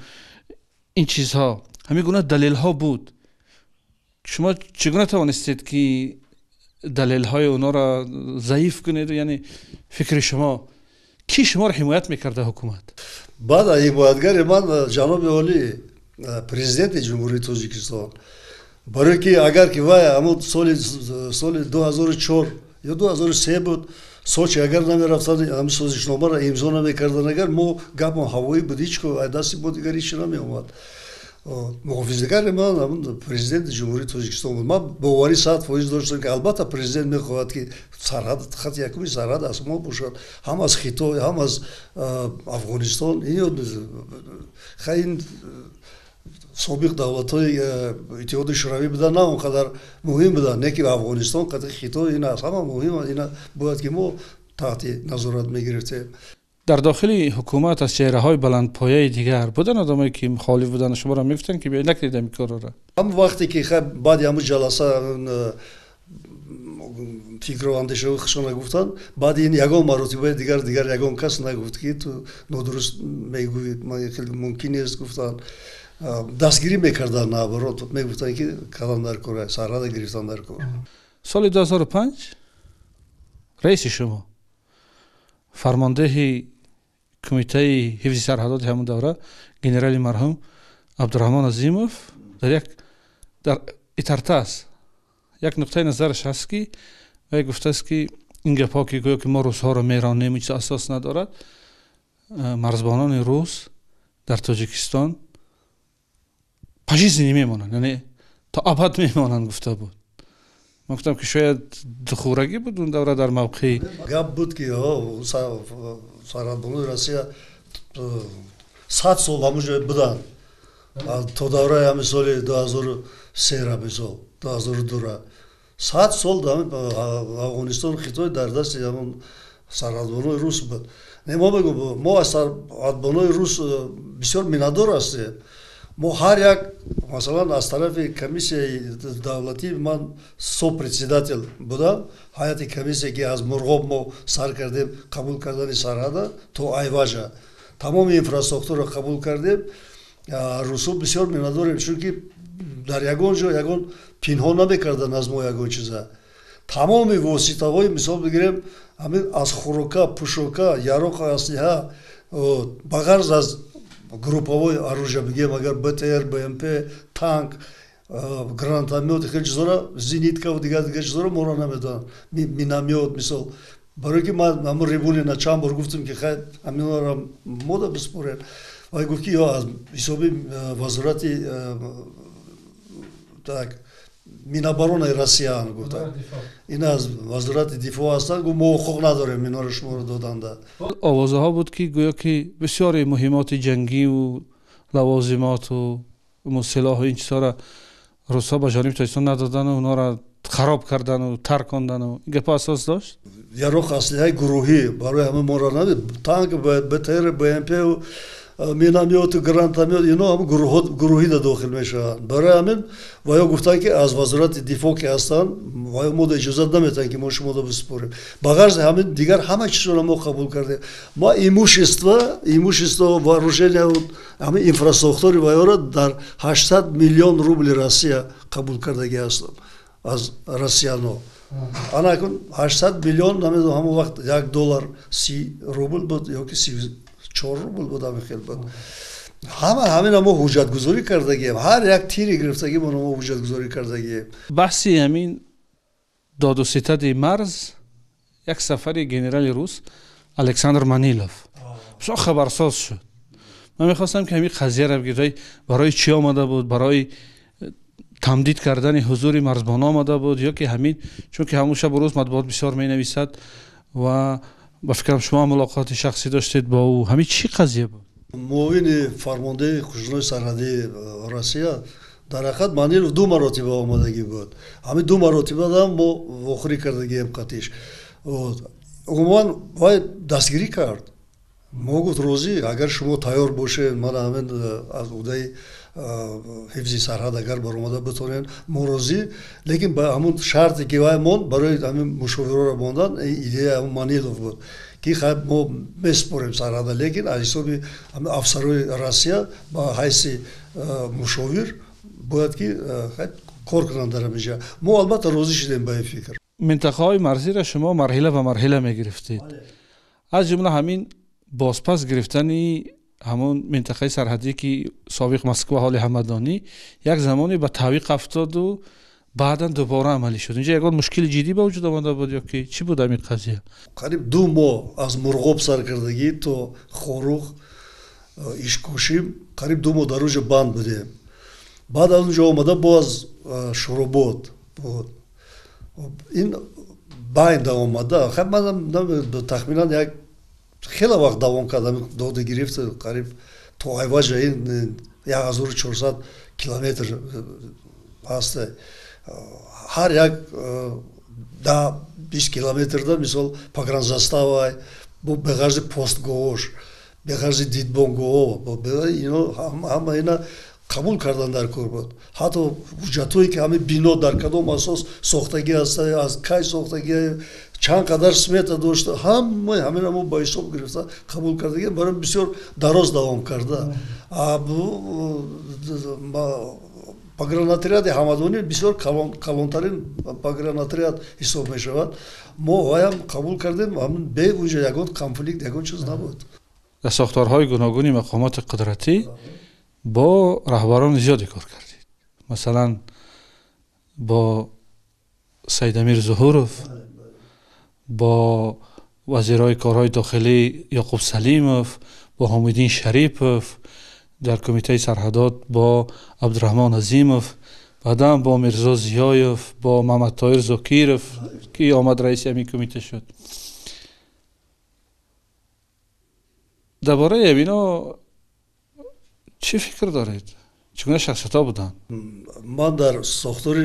Speaker 1: این چیزها. همین گونه دلیل ها بود. شما چگونه توانستید که دلیل های اونا را ضعیف کنید؟ یعنی فکر شما کی شما را حمایت میکرده حکومت؟
Speaker 2: بعد حمایتگر من جناب عالی پرزیدنت جمهوری تاجیکستان، برای که اگر که وای همون سال 2004 یا 2003 بود سوچ اگر نمیرفتن همین سازشنامه را امضا نمیکردن، اگر ما گپ هوایی بود هیچ کو دستی بود دیگر هیچ نمی اومد. محافظه‌گر من همون پرزیدنت جمهوری تاجیکستان بود. من باوری 100% داشتم که البته پرزیدنت میخواهد که سرحد خط یکمی سرحد از ما باشد، هم از خطای هم از افغانستان. این خیلی سابق دولت‌های اتحاد شوروی بودن نه اونقدر مهم بودن، نه که افغانستان قطع خطای این است، همه مهم اینا باید که ما تحت نظارت میگرفتیم.
Speaker 1: در داخل حکومت از چهره‌های بلندپایه دیگر بودن آدمایی که مخالف بودن شما را میگفتن که نکردید این کارا را؟
Speaker 2: هم وقتی که بعد همون جلسه فکر و اندیشه خودشون گفتن، بعد این یگان مراتبه دیگر یگان کس نگفت که تو نادرست میگویی، ما خیلی ممکن است گفتن دستگیری میکردن، نبرات میگفتن که کلان در کار سرحد گرفتن در کار.
Speaker 1: سال 2005 رئیس شما فرمانده کمیته حفظ سرحدات همون دوره گنرال مرحوم عبدالرحمن عظیموف در اترتاس یک نقطه نظرش هست که و گفته است که این گپا که گویا که ما روس‌ها را میرانیم هیچ اساس ندارد. مرزبانان روس در تاجیکستان پاشیست نمیمانند، یعنی تا ابد میمانند گفته بود. من گفتم که شاید دخورگی بود اون دوره در موقعی
Speaker 2: گپ بود که سرحدبانان روسیه 100 سال همونجا بودن تا دوره همین سال 2003 را مثال 2002 را 100 سال افغانستان خطای در دست همون سرحدبانان روس بود. ما بگم ما از سرحدبانان روس بسیار منادار هستیم. ما هر یک مثلا از طرف کمیسیه دولتی من سوپرسیداتل بودم، هیئت کمیسیه که از مرغاب ما سر کردیم قبول کردن سرحد تو ایواجا тамоми инфраструктура қабул кардем. Русо бисёр миннатдорем, чунки дар ягон ҷо ягон пинҳон намекардан аз мо ягон чиза. Тамоми воситаҳои мисол бигирем, ҳамин аз хӯрока, пӯшока, яроқ аслиҳа, ба ғарз аз группаҳои оружия бигем, агар БТР, БМП, танк, гранатомет, хеле чизора, зенитка дигар чизора моро намедонанд. Миномет мисол. барои ки ман ҳамун рибули на чанд бор гуфтам ки хай ҳаминора мода биспорем. Вай гуфт ки ё аз ҳисоби вазорати так Минобороны Россия гуфта. Ин аз вазорати дифоъ ҳастанд, гуфт мо ҳуқуқ надорем инҳоро шуморо доданда.
Speaker 1: Овозаҳо буд ки гӯё ки бисёри муҳимоти ҷангиву лавозимоту силоҳу ин чизора русҳо ба ҷониби Тоҷикистон надодану онҳоро хароб кардану таркондану гапа асос дошт?
Speaker 2: Яроқ аслиҳаи гурӯҳӣ барои ҳама моро надид. Танк, БТР, БМП, миномет, гранатомет, ино ҳама гурӯҳӣ да дохил мешаванд. Барои ҳамин ваё гуфтанд ки аз вазорати дифоъ ки ҳастанд, ваё мода иҷозат наметиҳанд ки мо шуморо биспорем. Ба ғарзи ҳамин дигар ҳама чизро мо қабул кардем. Мо имущество вооружения ҳамин инфраструктураи ваёро дар 800 миллион рубли Россия қабул кардаги ҳастам аз россияно. Ана акун 800 миллион намедонам ҳамон вақт $1 30 рубл буд ёки 34 рубл буд, ҳамин хел буд. ҳамина мо ҳуҷҷатгузорӣ кардагием, ҳар як тири гирифтаги мо ҳуҷҷатгузорӣ кардагием.
Speaker 1: баҳси ҳамин доду ситади марз як сафари генерали рус Александр Манилов бисёр хабарсоз шуд. ман мехостам ки ҳамин қазияро бигирдai барои чӣ омада буд, барои тамдид кардани ҳузури марзбона омада буд ё ки ҳамин, чунки ҳамун шабу рӯз матбуот бисёр менависад ва ба фикрам шумо мулоқоти шахсӣ доштед бо ӯ. ҳамин чӣ қазия буд?
Speaker 2: муовини фармондаи хушрӯи сарҳадии Россия дар ҳақиқат Манилов 2 маротиба омадагӣ буд. ҳамин 2 маротиба ҳам мо вохӯрӣ кардагием қатиш. умуман вай дастгирӣ кард. мо гуфт розӣ, агар шумо тайёр бошед, ман ҳамин аз уҳдаи ҳифзи сарҳад агар баромада битонем, мо розӣ, лекин ба ҳамун шарте ки вай монд барои ҳамин мушовирҳоро мондан, идея ҳамун Манилов буд ки хай мо меспорем сарҳада, лекин аз ҳисоби афсарои Россия ба ҳайси мушовир бояд ки кор кунанд дар ҳамин ҷо. Мо албатта розӣ шудем ба ин фикр.
Speaker 1: минтақаҳои марзиро шумо марҳила ба марҳила мегирифтед. аз ҷумла ҳамин бозпас гирифтани ҳамон минтақаи сарҳадӣ ки собиқ Москва ҳоли ҳамадонӣ як замоне ба тавиқ афтоду баъдан дубора амалӣ шуд. инҷо ягон мушкили ҷиддӣ ба вуҷуд омада буд ё ки чӣ буд ҳамин қазия?
Speaker 2: қариб 2 моҳ аз Мурғоб саркардагӣ то Хорух ишкушим, қариб 2 моҳ дар он ҷо банд будем. баъд аз он ҷо омада боз Шуробод буд. ин байн давом омада. Тахминан як хеле вақт давом кардам, дода гирифт қариб то айваҷа ин 1400 километр ҳаст. ҳар як 10-20 километрда мисол погранзаставай, беғарзи постгоҳош, беғарзи дидбонгоҳо, ино ҳама ина қабул кардан дар кор буд. ҳатто ҳуҷҷатҳое ки ҳамин бино дар кадом асос сохтагӣ аст, аз кай сохтагӣ, чанд қадар смета дошта, ҳамина мо ба ҳисоб гирифта қабул кардагием. барои бисёр дароз давом карда. погранатриади ҳамадонӣ бисёр калонтарин погранатриад ҳисоб мешавад. мо ваям қабул кардем, ҳамин бе вуҷа ягон конфликт, ягон чиз набуд.
Speaker 1: дар сохторҳои гуногуни мақомоти қудратӣ бо раҳбарони зиёде кор кардед. масалан бо Саидамир Зуҳуров, бо вазирои корҳои дохилӣ Яқуб Салимов, бо Ҳомиддин Шарипов, дар кумитаи сарҳадот бо Абдураҳмон Азимов, баъдан бо Мирзо Зиёев, бо Маҳмадтоҳир Зокиров ки омад раиси ҳамин кумита шуд. дар бораи ҳамино чӣ фикр доред? чӣ гуна шахсиятҳо буданд?
Speaker 2: ман дар сохтори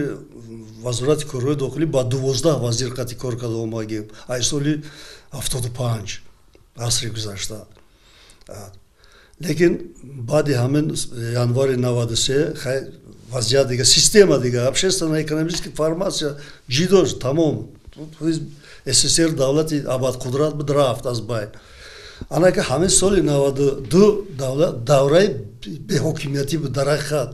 Speaker 2: вазорати корҳои дохилӣ ба 12 вазир қатъи кор карда омадагем аз соли 75 асри гузашта. лекин баъди ҳамин январи 93 хай вазъият дига, система дига, общественно-экономическая формация ҷидо тамом. СССР давлати абадқудрат буд, рафт аз байн. ана ки ҳамин соли 92 давраи беҳокимиятӣ буд дар ҳақиқат.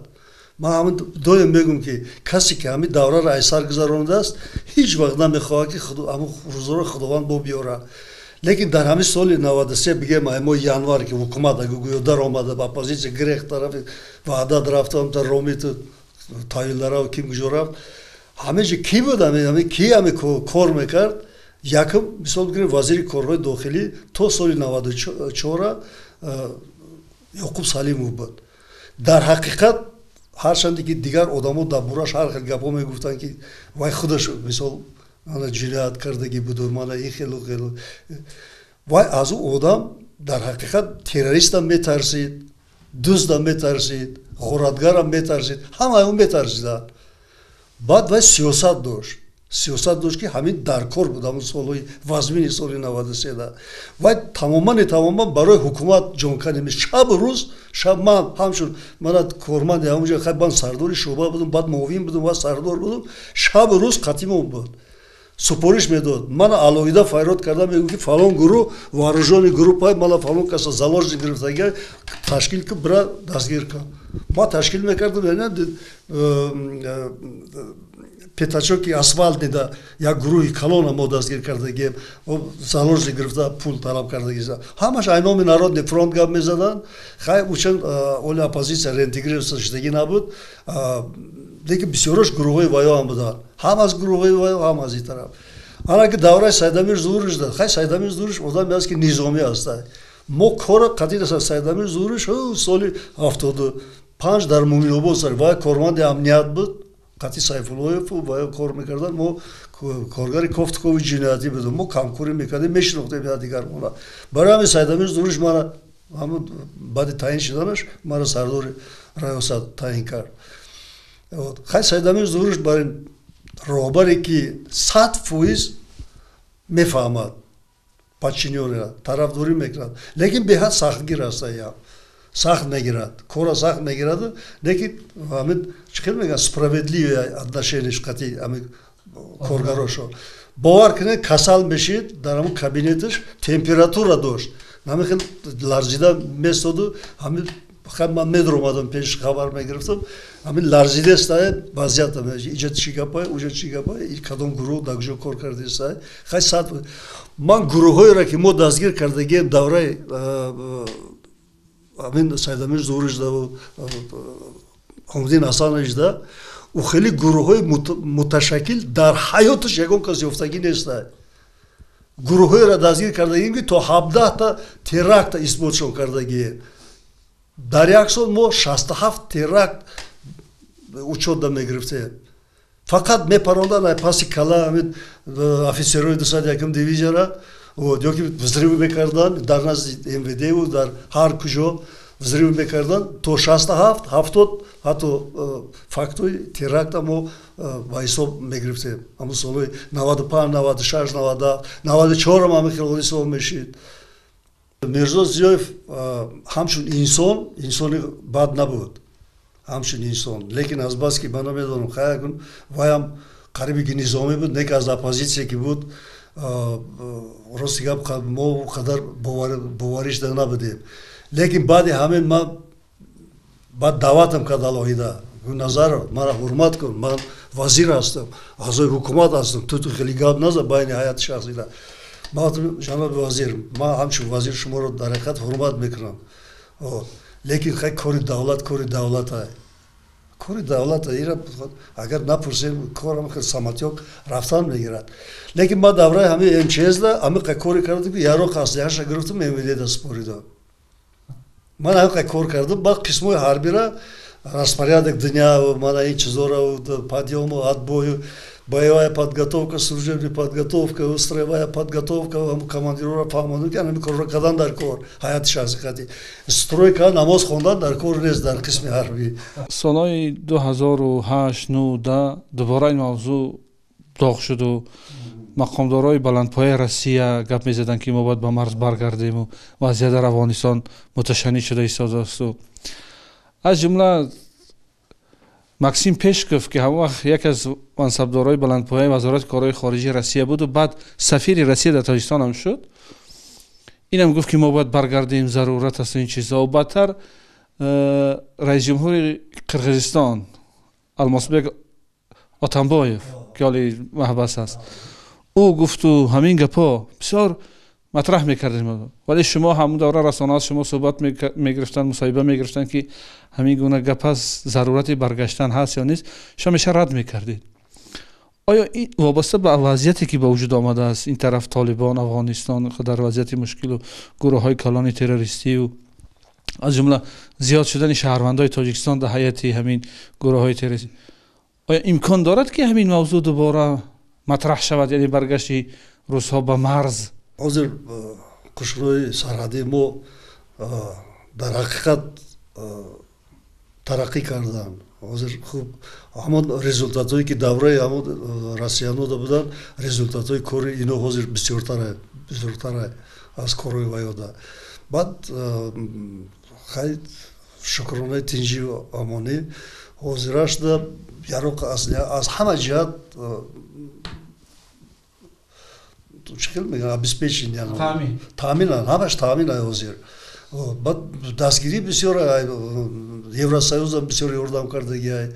Speaker 2: ман ҳамин доим мегӯм ки касе ки ҳамин давраро ай сар гузаронидааст ҳеҷ вақт намехоҳад ки ҳамин рӯзаро худованд бо биёра. лекин дар ҳамин соли 93 бигем ай моҳи январ ки ҳукумат агӯгӯё даромада ба оппозитсия грех тарафи ваҳдат рафтам та ромиту таҳлиларо ким куҷо рафт ҳамеҷа ки буд ки ҳаме кор мекард. Якм мисол бигирем вазири корҳои дохилӣ то соли 94 Ёқуб Салимов буд. Дар ҳақиқат ҳарчанде ки дигар одамо дар борааш ҳар хел гапҳо мегуфтанд ки вай худаш мисол ҷиноят кардагӣ буду мана ин хелу вай аз ӯ одам дар ҳақиқат террористам метарсид, дуздам метарсид, ғоратгарам метарсид, ҳамаи метарсиданд. баъд вай сиёсат дошт ки ҳамин дар кор буд ҳамн солҳои вазмини соли 93 вай тамоман барои ҳукумат ҷонкани шабу рӯз ман ҳамчун мана корманди ҳамунҷо ман сардори шӯъба будам баъд муовин будам ва сардор будам шабу рӯз қатимон буд супориш медод мана алоҳида файрод карда мегӯ ки фалон гурӯҳ вооружёни группа мана фалон каса заложник гирифтага ташкил ки бира дастгир кан ма ташкил мекардам петачоки асфалт дида як гурӯҳи калона мо дастгир кардагием заложник гирифта пул талаб кардаги ҳамаш айноми народни фронт гап мезаданд хай учан оли оппозитсия реинтегрироваться шудагӣ набуд лекин бисёрош гурӯҳои ваё ҳам буданд ҳам аз гурӯҳои ваё ҳам аз ин тараф ана ки давраи Сайдамир Зуҳуриш дад хай Сайдамир Зуҳуриш одаме аст ки низомӣ аст мо кора қатъи Сайдамир Зуҳуриш соли 75 дар Муминобод сар вай корманди амният буд қатъи Сайфуллоев ваё кор мекардан мо коргари кофткови ҷиноятӣ будем мо камкорӣ мекардем мешинохтем дигар барои ҳамин Сайдамир Зуҳуриш мара ҳамн баъди таъин шуданаш мара сардори раёсат таъин кард. хай Сайдамир Зуҳуриш бар ин роҳбаре ки 100% мефаҳмад подчинёнро тарафдорӣ мекунад лекин беҳад сахтгир аст сахт мегирад кора сахт мегирад лекин ҳамин чӣ хел мегӯянд справедливое отношениеш қатъи ҳамин коргарошо бовар кунед касал мешид дар ҳамн кабинеташ температура дошт ҳамин хел ларзида месоду ҳамин ман медромадам пеш хабар мегирифтам ҳамин ларзидеста вазъиятам иҷа чӣ гапае уҷа чӣ гапае кадом гурӯҳ дар куҷо кор кардеста хай сад ман гурӯҳҳоеро ки мо дастгир кардагием давраи ҳамин Сайдамир Зуҳуриш да Ҳамидин Ҳасанович да ӯ хеле гурӯҳҳои муташаккил дар ҳаёташ ягон кас ёфтагӣ неста гурӯҳҳоеро дастгир кардагием ки то 17 та теракта исботшон кардагием дар як сол мо 67 теракт учётда мегирифтем фақат мепарондан ай паси кала ҳамин офисерои 201 дивизияра ёки взрыв мекардан дар назди МВД дар ҳар куҷо взрыв мекардан то 67 70 ҳатто фактои теракта мо ба ҳисоб мегирифтем ҳамн солҳои 95 96 97 94 ам ҳамин хело ҳисоб мешид. Мирзо Зиёев ҳамчун инсони бад набуд ҳамчун инсон лекин азбаски ман намедонам хаякун ваям қариби ки низомӣ буд не ки аз оппозитсия ки буд рости гап мо қадар боваришда набудем лекин баъди ҳамин ман баъд даъватам кард алоҳида Назаров мара ҳурмат кун ман вазир ҳастам аъзои ҳукумат ҳастам ту хеле гап назан байни ҳайати шахсида ҷаноби вазир ман ҳамчун вазир шуморо дар ҳақиқат ҳурмат мекунам лекин хай кори давлат ира агар напурсем корам хел саматёк рафтан мегирад лекин ман давраи ҳамин МЧСда ҳамин қай кори кардам ки яроқ аслиҳаша гирифтам МВДда супоридам ман ҳамин қай кор кардам баъд қисмои ҳарбира распорядок дня мана ин чизора подъёму отбою боевая подготовка служебная подготовка строевая подготовка командирора фаҳмонд ки ҳамин корро кардан дар кор ҳаяти шахсиқати стройка намоз хондан дар кор нест дар қисми ҳарбӣ.
Speaker 1: солҳои 2008-9 дубора ин мавзӯъ доғ шуду мақомдорои баландпояи Россия гап мезаданд ки мо бояд ба марз баргардему вазъият дар Афғонистон муташаннид шуда истодасту аз ҷумла Максим Пешков ки ҳамон вақт яке аз мансабдорҳои баландпояи вазорати корҳои хориҷии Россия буду баъд сафири Россия дар Тоҷикистон ҳам шуд اینم گفت که ما باید برگردیم، ضرورت است این چیزا. و بعدتر رئیس جمهور قرقیزستان الماسبک آتانبایف که حالی محبس است، او گفت و همین گپا بسیار مطرح میکردیم، ولی شما همون دوره رسانه‌ها شما صحبت میگرفتن، مصاحبه میگرفتن که همین گونه گپ است، ضرورت برگشتن هست یا نیست، شما میشه رد میکردید. آیا این وابسته به وضعیتی که به وجود آمده است، این طرف طالبان افغانستان در وضعیت مشکل و گروه های کلان تروریستی و از جمله زیاد شدن شهروندای تاجیکستان در حیات همین گروه های تروریستی، آیا امکان دارد که همین موضوع دوباره مطرح شود، یعنی برگشت روس‌ها به مرز؟
Speaker 2: حاضر قشرهای سرحدی ما در حقیقت ترقی کردن. حاضر خوب همون رزولتات هایی که دوره همون رسیانو دا بودن، رزولتات های کار اینا حاضر بسیارتره از کارهای ویاده. بعد خیلی شکرانه تنجی و امانی حاضرش دا یاروق از همه جهت شکل میگن обеспечение یعنی تامین همش تامین حاضر. بعد دستگیری بسیار یوراسیوز هم بسیار یاردام کردگی های،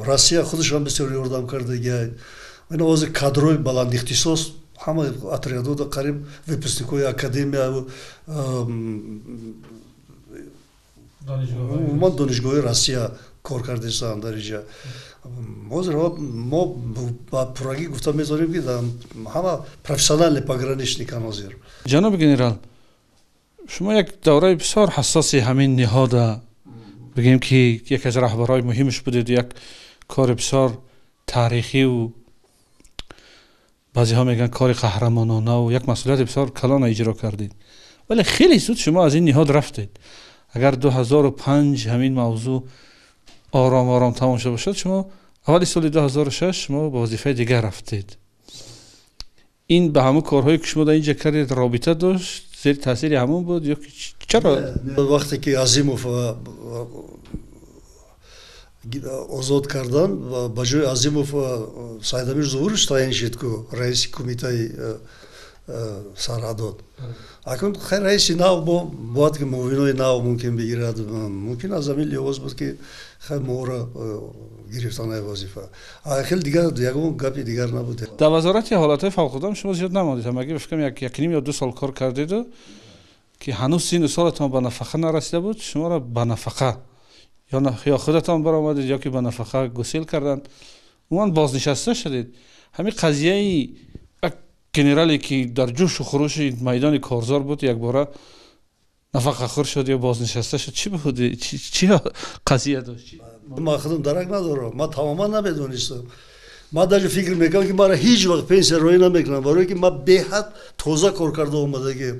Speaker 2: روسیه خودش هم بسیار یاردام کردگی های. اینا حاضر کادروی بلند اختصاص همه отряду دا قریب выпускникой академия و دانشگاه روسیه کار کردستان در اینجا. حاضر ما با پراگی گفتم میذاریم که همه پروفسیونال پاگرانیشنیکان حاضر.
Speaker 1: جناب گنرال، شما یک دوره بسیار حساسی همین نهاد بگیم که یک از رهبرهای مهمش بودید، یک کار بسیار تاریخی و بعضی ها میگن کار قهرمانانه و یک مسئولیت بسیار کلان اجرا کردید، ولی خیلی زود شما از این نهاد رفتید. اگر 2005 همین موضوع آرام آرام تمام شده باشد، شما اولی سال 2006 شما به وظیفه دیگر رفتید. این به همون کارهایی که شما در اینجا کردید رابطه داشت؟ زیر تاثیر همون بود یا چرا؟
Speaker 2: وقتی که عظیموف آزاد کردن و با جای عظیموف سایدامیر ظهورش تعیین شد که رئیس کمیته سرحدات. اکنون خیر رئیس نو باید که معاونای نو ممکن بگیرد، ممکن از همین لحاظ بود که خیر ما را گرفتن وظیفه. خیلی دیگر یکم گپی دیگر نبوده.
Speaker 1: در وزارت حالات فوق‌العاده شما زیاد نماندید، مگه فکر کنم یک نیم یا 2 سال کار کردید که هنوز 3 سالتان به نفقه نرسیده بود، شما را به نفقه یا خودتان برآمدید یا که به نفقه گسیل کردن، اون بازنشسته شدید. همین قضیه گنرالی که در جوش و خروش میدان کارزار بود یک باره نفقه خور شد یا بازنشسته شد، چی بود؟ چی قضیه داشت؟
Speaker 2: ما خودم درک ندارم، ما تماما نمیدونستم. ما در فکر میکنم که مرا هیچ وقت پنسیون روی نمیکنم، برای که ما به حد تازه کار کرده اومدگی،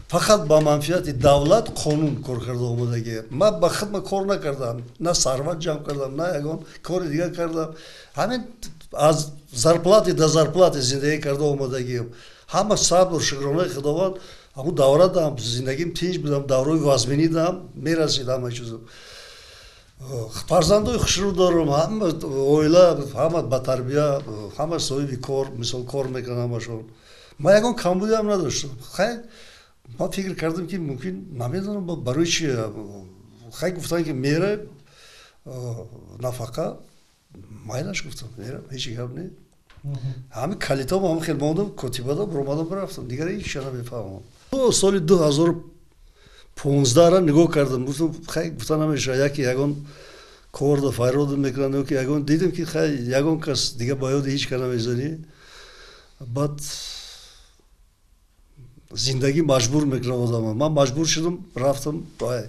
Speaker 2: فقط با منفعت دولت قانون کار کرده اومدگی. ما با خود کار نکردم، نه ثروت جمع کردم، نه یگان کار دیگه کردم. همین از зарплаты до зарплаты زندگی کرده اومدگی. همه صبر و شکرانه خداوند همون دوره دام زندگیم تیج بودم، دوره وازمینی دام میرسیدم همه چیزو. فرزندای خوشرو دارم، همه اویلا، همه با تربیت، همه صاحب کار، مثال کار میکنم همشون. ما یکم کمبودی هم نداشتم. خیلی ما فکر کردم که ممکن نمیدونم برای چی. خیلی گفتن که میره نفقه، مایلش گفتم میرم، هیچ گپ نی. همین کلیتا هم خیلی ماندم، کتیبه دا برامدم برفتم، دیگر هیچ چیز نمیفهمم. سال 2015 را نگاه کردم، گفتم خیلی گفتن همیشه یکی یگان کار دا فایرود میکنن که یگان دیدم که خیلی یگان کس دیگه باید هیچ کنه میزنی. بعد زندگی مجبور میکنه آدم. من مجبور شدم رفتم با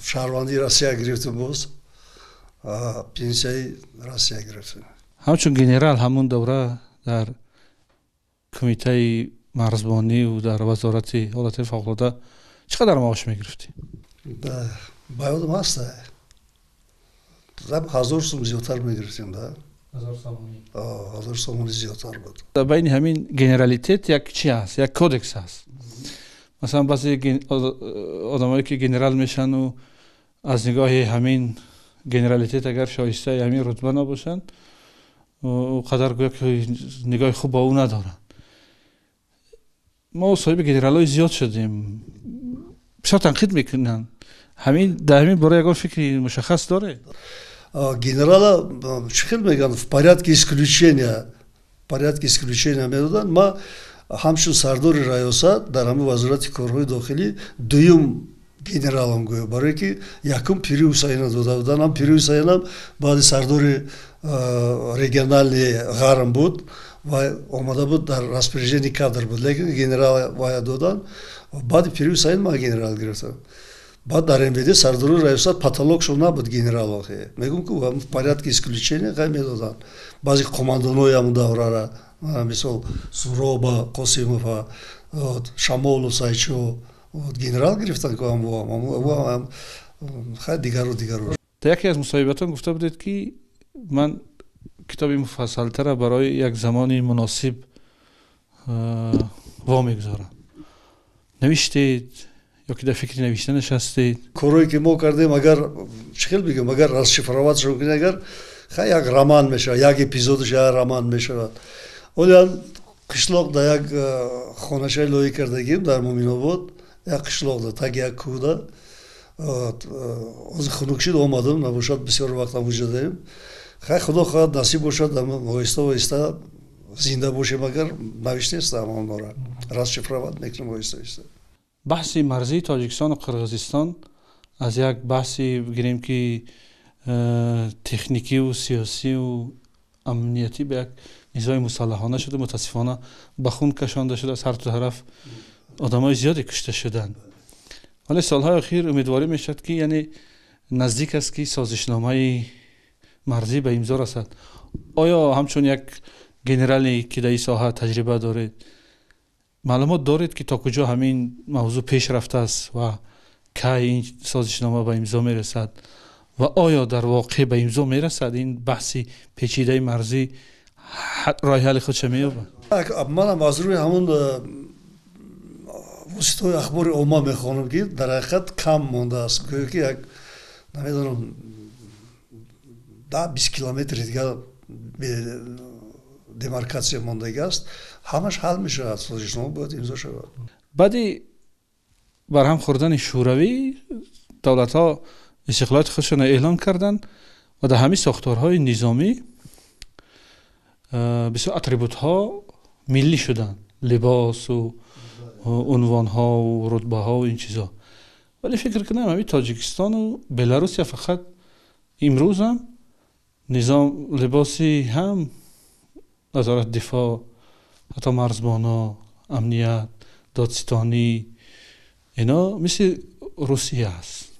Speaker 2: شهروندی روسیه گرفتم، باز پنسیای روسیه گرفتم.
Speaker 1: همچون گنرال همون دوره در کمیته مرزبانی و در وزارت حالات فوق‌العاده چقدر معاش میگرفتی؟
Speaker 2: باید هسته 1000 سوم زیادتر میگرفتیم. 1000 سوم زیادتر بود.
Speaker 1: در بین همین گنرالیتت یک چی هست؟ یک کودکس هست. مثلا بعضی آدمایی که گنرال میشن و از نگاه همین گنرالیتت اگر شایسته همین رتبه نباشن و قدر گویا که نگاه خوب با او ندارن. ما صاحب گنرالای زیاد شدیم بسیار تنقید میکنن همین در همین برای یگان فکری مشخص داره
Speaker 2: Генерала Чехил меган в порядке исключения медодан ма ҳамчун сардори Райоса дар ҳамин вазорати корҳои дохилӣ дуюм генералам гӯё барое ки якум Пири Ҳусайна дода буданд ҳам Пири Ҳусайнам баъди сардори регионални ғарм буд ва омада буд дар распоряжени кадр буд лекин генерал вая додан баъди Пири Ҳусайн ма генерал гирифтам بعد در МВД سردار رئیسات پاتولوگ شو نبود گنرال واقعی میگم که в порядке исключения قای میدادن بعضی کماندانای هم دوراره مثل سوروبا قاسموف شمال و سایچو گنرال گرفتن که هم خیلی دیگرو
Speaker 1: در یکی از مصاحبتان گفته بودید که من کتاب مفصل‌تر برای یک زمانی مناسب وامیگذارم نوشتید یا که در فکری نوشته نشستید
Speaker 2: کاری که ما کردیم اگر چخیل بگم اگر راسشفروات شو کنیم اگر خیلی یک رمان میشه یک اپیزودش یک رمان میشه ولی قشلاق در یک خانه‌شای لوی کردگیم در مومین‌آباد یک قشلاق در تگ یک کوده از خنکشید آمدم نباشد بسیار وقت وجود داریم خیلی خدا خواهد نصیب باشد وایستا زنده باشیم اگر نوشته است اما نورا راسشفروات میکنم وایستا
Speaker 1: بحثی مرزی تاجیکستان و قرغیزستان از یک بحثی بگیریم که تکنیکی و سیاسی و امنیتی به یک نزاع مسلحانه شده متاسفانه به خون کشانده شده از هر دو طرف آدمای زیادی کشته شدند ولی سالهای اخیر امیدواری میشد که یعنی نزدیک است که سازشنامه مرزی به امضا رسد آیا همچون یک گنرالی که در این ساحه تجربه دارید معلومات دارید که تا کجا همین موضوع پیش رفته است و کی این سازشنامه به امضا میرسد و آیا در واقع به امضا میرسد این بحثی پیچیده مرزی راه حل خودش مییابد
Speaker 2: من هم از روی همون وسیله‌های اخبار عامه میخوانم که در حقیقت کم مانده است گویا که یک نمیدونم 10-20 کیلومتر دیگه демаркация мондагӣ аст ҳамаш ҳал мешавад созишнома бояд имзо шавад
Speaker 1: баъди барҳам хӯрдани шӯравӣ давлатҳо истиқлолияти худшонро эълон карданд ва дар ҳамин сохторҳои низомӣ бисёр атрибутҳо миллӣ шуданд либосу унвонҳо рутбаҳо ин чизо вале фикр кунам ҳамин тоҷикистону беларусия фақат имрӯзам низом либоси ҳам назорат дифоъ ҳатто марзбоно амният додстонӣ ино мисли русия аст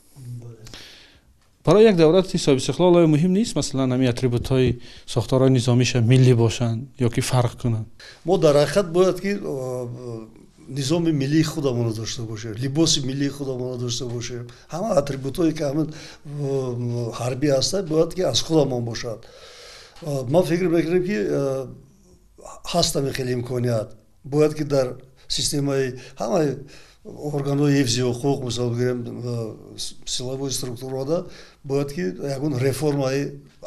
Speaker 1: барои як давлати соҳибистиқлол оё муҳим нест масалан ҳамин атрибутҳои сохторҳои низомиша миллӣ бошанд ё ки фарқ кунанд
Speaker 2: мо дар ҳақиқат бояд ки низоми миллии худамонро дошта бошем либоси миллии худамонро дошта бошем ҳама атрибутҳое ки ҳамин ҳарбӣ ҳастанд бояд ки аз худамон бошад ман фикр мекунам ки ҳаст хеле имконият бояд ки дар системаи ҳамаи органҳои ҳифзи ҳуқуқ мисол бигирем силовой структурада бояд ки ягон реформаи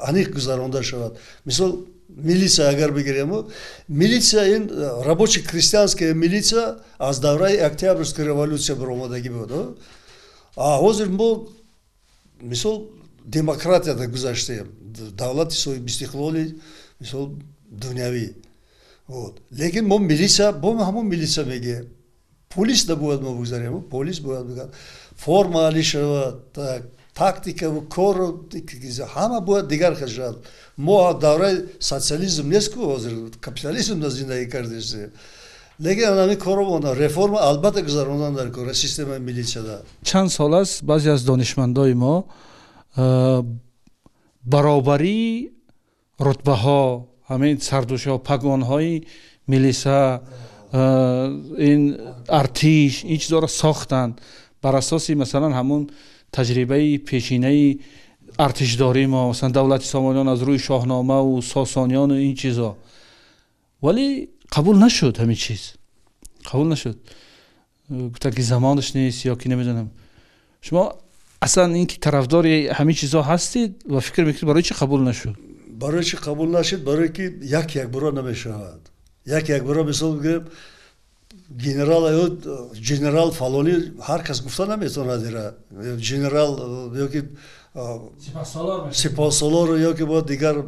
Speaker 2: аниқ гузаронда шавад мисол милисия агар бигирем милисия ин рабочий крестьянская милисия аз давраи октябрьской революция баромадагӣ буд а ҳозир мо мисол демократияда гузаштаем давлати соҳибистиқлоли мисол дунявӣ лекин мо милисия бо ҳамон милисия мегӯем полис набояд мо бигзарем полис бояд бигӯяд форма ҳалӣ шавад тактикаву кору ҳама бояд дигар хел шавад мо давраи социализм нест ку ҳозир капитализмда зиндагӣ кардем лекин ҳамин коромона реформа албатта гузарондан дар кора системаи милисияда
Speaker 1: чанд сол аст баъзе аз донишмандои мо баробарии рутбаҳо ҳамин сардӯшиҳо пагонҳои милиса ин артиш ин чизоро сохтанд бар асоси масалан ҳамун таҷрибаи пешинаи артишдорӣ мо масалан давлати сомониён аз рӯи шоҳномаву сосонёну ин чизо вале қабул нашуд ҳамин чиз қабул нашуд гуфтанд ки замонаш нест ё ки намедонам шумо аслан ин ки тарафдори ҳамин чизо ҳастед ва фикр мекунед барои чи қабул нашуд
Speaker 2: барои чи қабул нашуд барое ки як бора намешавад як бора мисол бигирем генерал фалони ҳар кас гуфта наметавонад ира генерал ёки сипоҳсолор ёки бояд дигар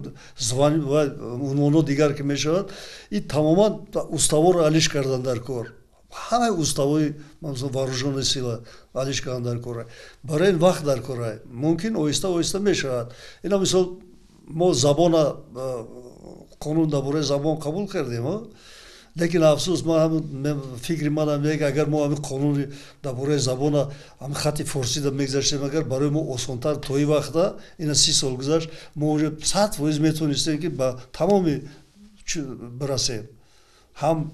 Speaker 2: унвоно дигар ки мешавад и тамоман уставоро алиш кардан дар кор ҳамаи уставои вооружении сила алиш кардан дар кора барои ин вақт дар кора мумкин оҳиста оҳиста мешавад ина мисол мо забона қонун дар бораи забон қабул кардем лекин афсӯс фикри манам мега агар мо ҳамин қонуни дар бораи забона ҳамин хати форсида мегзаштем агар барои мо осонтар то ин вақта ина 30 сол гузашт мо уже 100% метавонистем ки ба тамоми барасем ҳам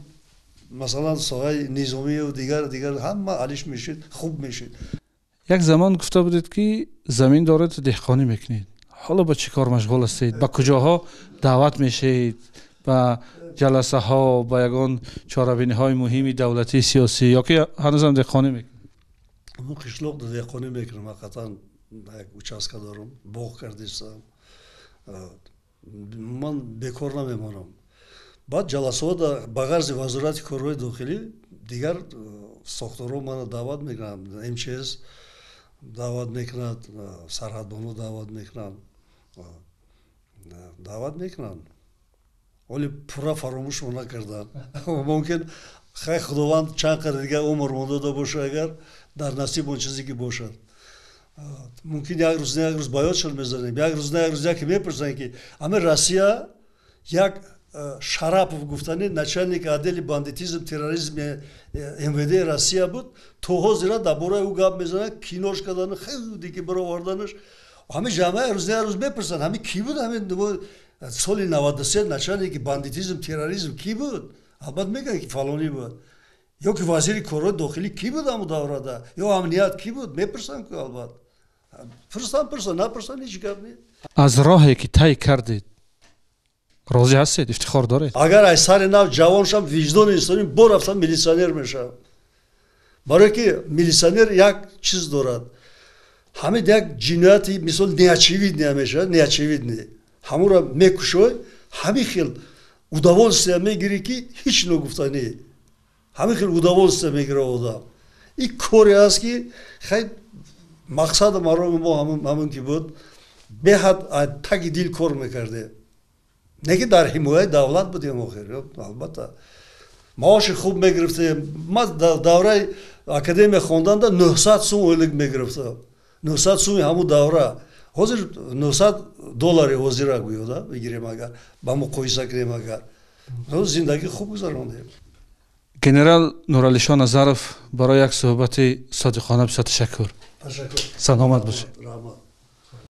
Speaker 2: масалан соҳаи низомию дигар ҳама алиш мешид хуб мешид.
Speaker 1: як замон гуфта будед ки замин доред деҳқонӣ мекунед ҳоло ба чӣ кор машғул ҳастед ба куҷоҳо даъват мешавед ба ҷаласаҳо ба ягон чорабиниҳои муҳими давлатии сиёсӣ ёки ҳанӯзам деҳқонӣ мекунед?
Speaker 2: мо қишлоқда деҳқонӣ мекунем ҳақиқатан як участка дорам боғ кардистам ман бекор намемонам баъд ҷаласаҳо ба ғарзи вазорати корҳои дохилӣ дигар сохторҳо мана даъват мекунанд мчс даъват мекунад сарҳадбоно даъват мекунанд ولی پورا فراموش نکردن ممکن خیلی خداوند چند قرن دیگه عمر مونده داشته باشه اگر در نصیب اون چیزی که باشد ممکن یک روز بیاتشون میزنیم یک روز که میپرسن که همه روسیه یک شرابов گفتنی начальник отдела бандитизм терроризм МВД روسیه بود تو حاضر درباره او گپ میزنن کینوش کردن خیلی دیگه برآوردنش همه جامعه روز میپرسن همه کی بود همه соли 93 начальники бандитизм терроризм ки буд албат мегӯяд ки фалонӣ буд ё ки вазири корҳои дохилӣ ки буд ҳамун даврада ё амният ки буд мепурсанд ку албат пурсан напурсан ҳеҷ гап не
Speaker 1: аз роҳе ки тай кардед розӣ ҳастед ифтихор доред
Speaker 2: агар ай сари нав ҷавон шам виҷдони инсонӣ бо рафтам милитсионер мешавам барое ки милитсионер як чиз дорад ҳамин як ҷинояти мисол неочевидне мешавад неочевидне ҳамура мекушой ҳамин хел удовольствие мегирӣ ки ҳеҷ ногуфтанӣ ҳамин хел удовольствие мегирад одам ин коре аст ки хай мақсади мароми мо ҳамин ки буд беҳад таги дил кор мекардем не ки дар ҳимояи давлат будем охир албатта маоши хуб мегирифтем ман давраи академия хонданда 900 сум ойлик мегирифтам 900 суми ҳамун давра ҳозир $900 ҳозира гӯё бигирем агар ба муқоиса кунем агар зиндагӣ хуб гузарондем.
Speaker 1: генерал нуралишон назаров барои як суҳбати содиқона бисёр ташаккур. Саломат бошед.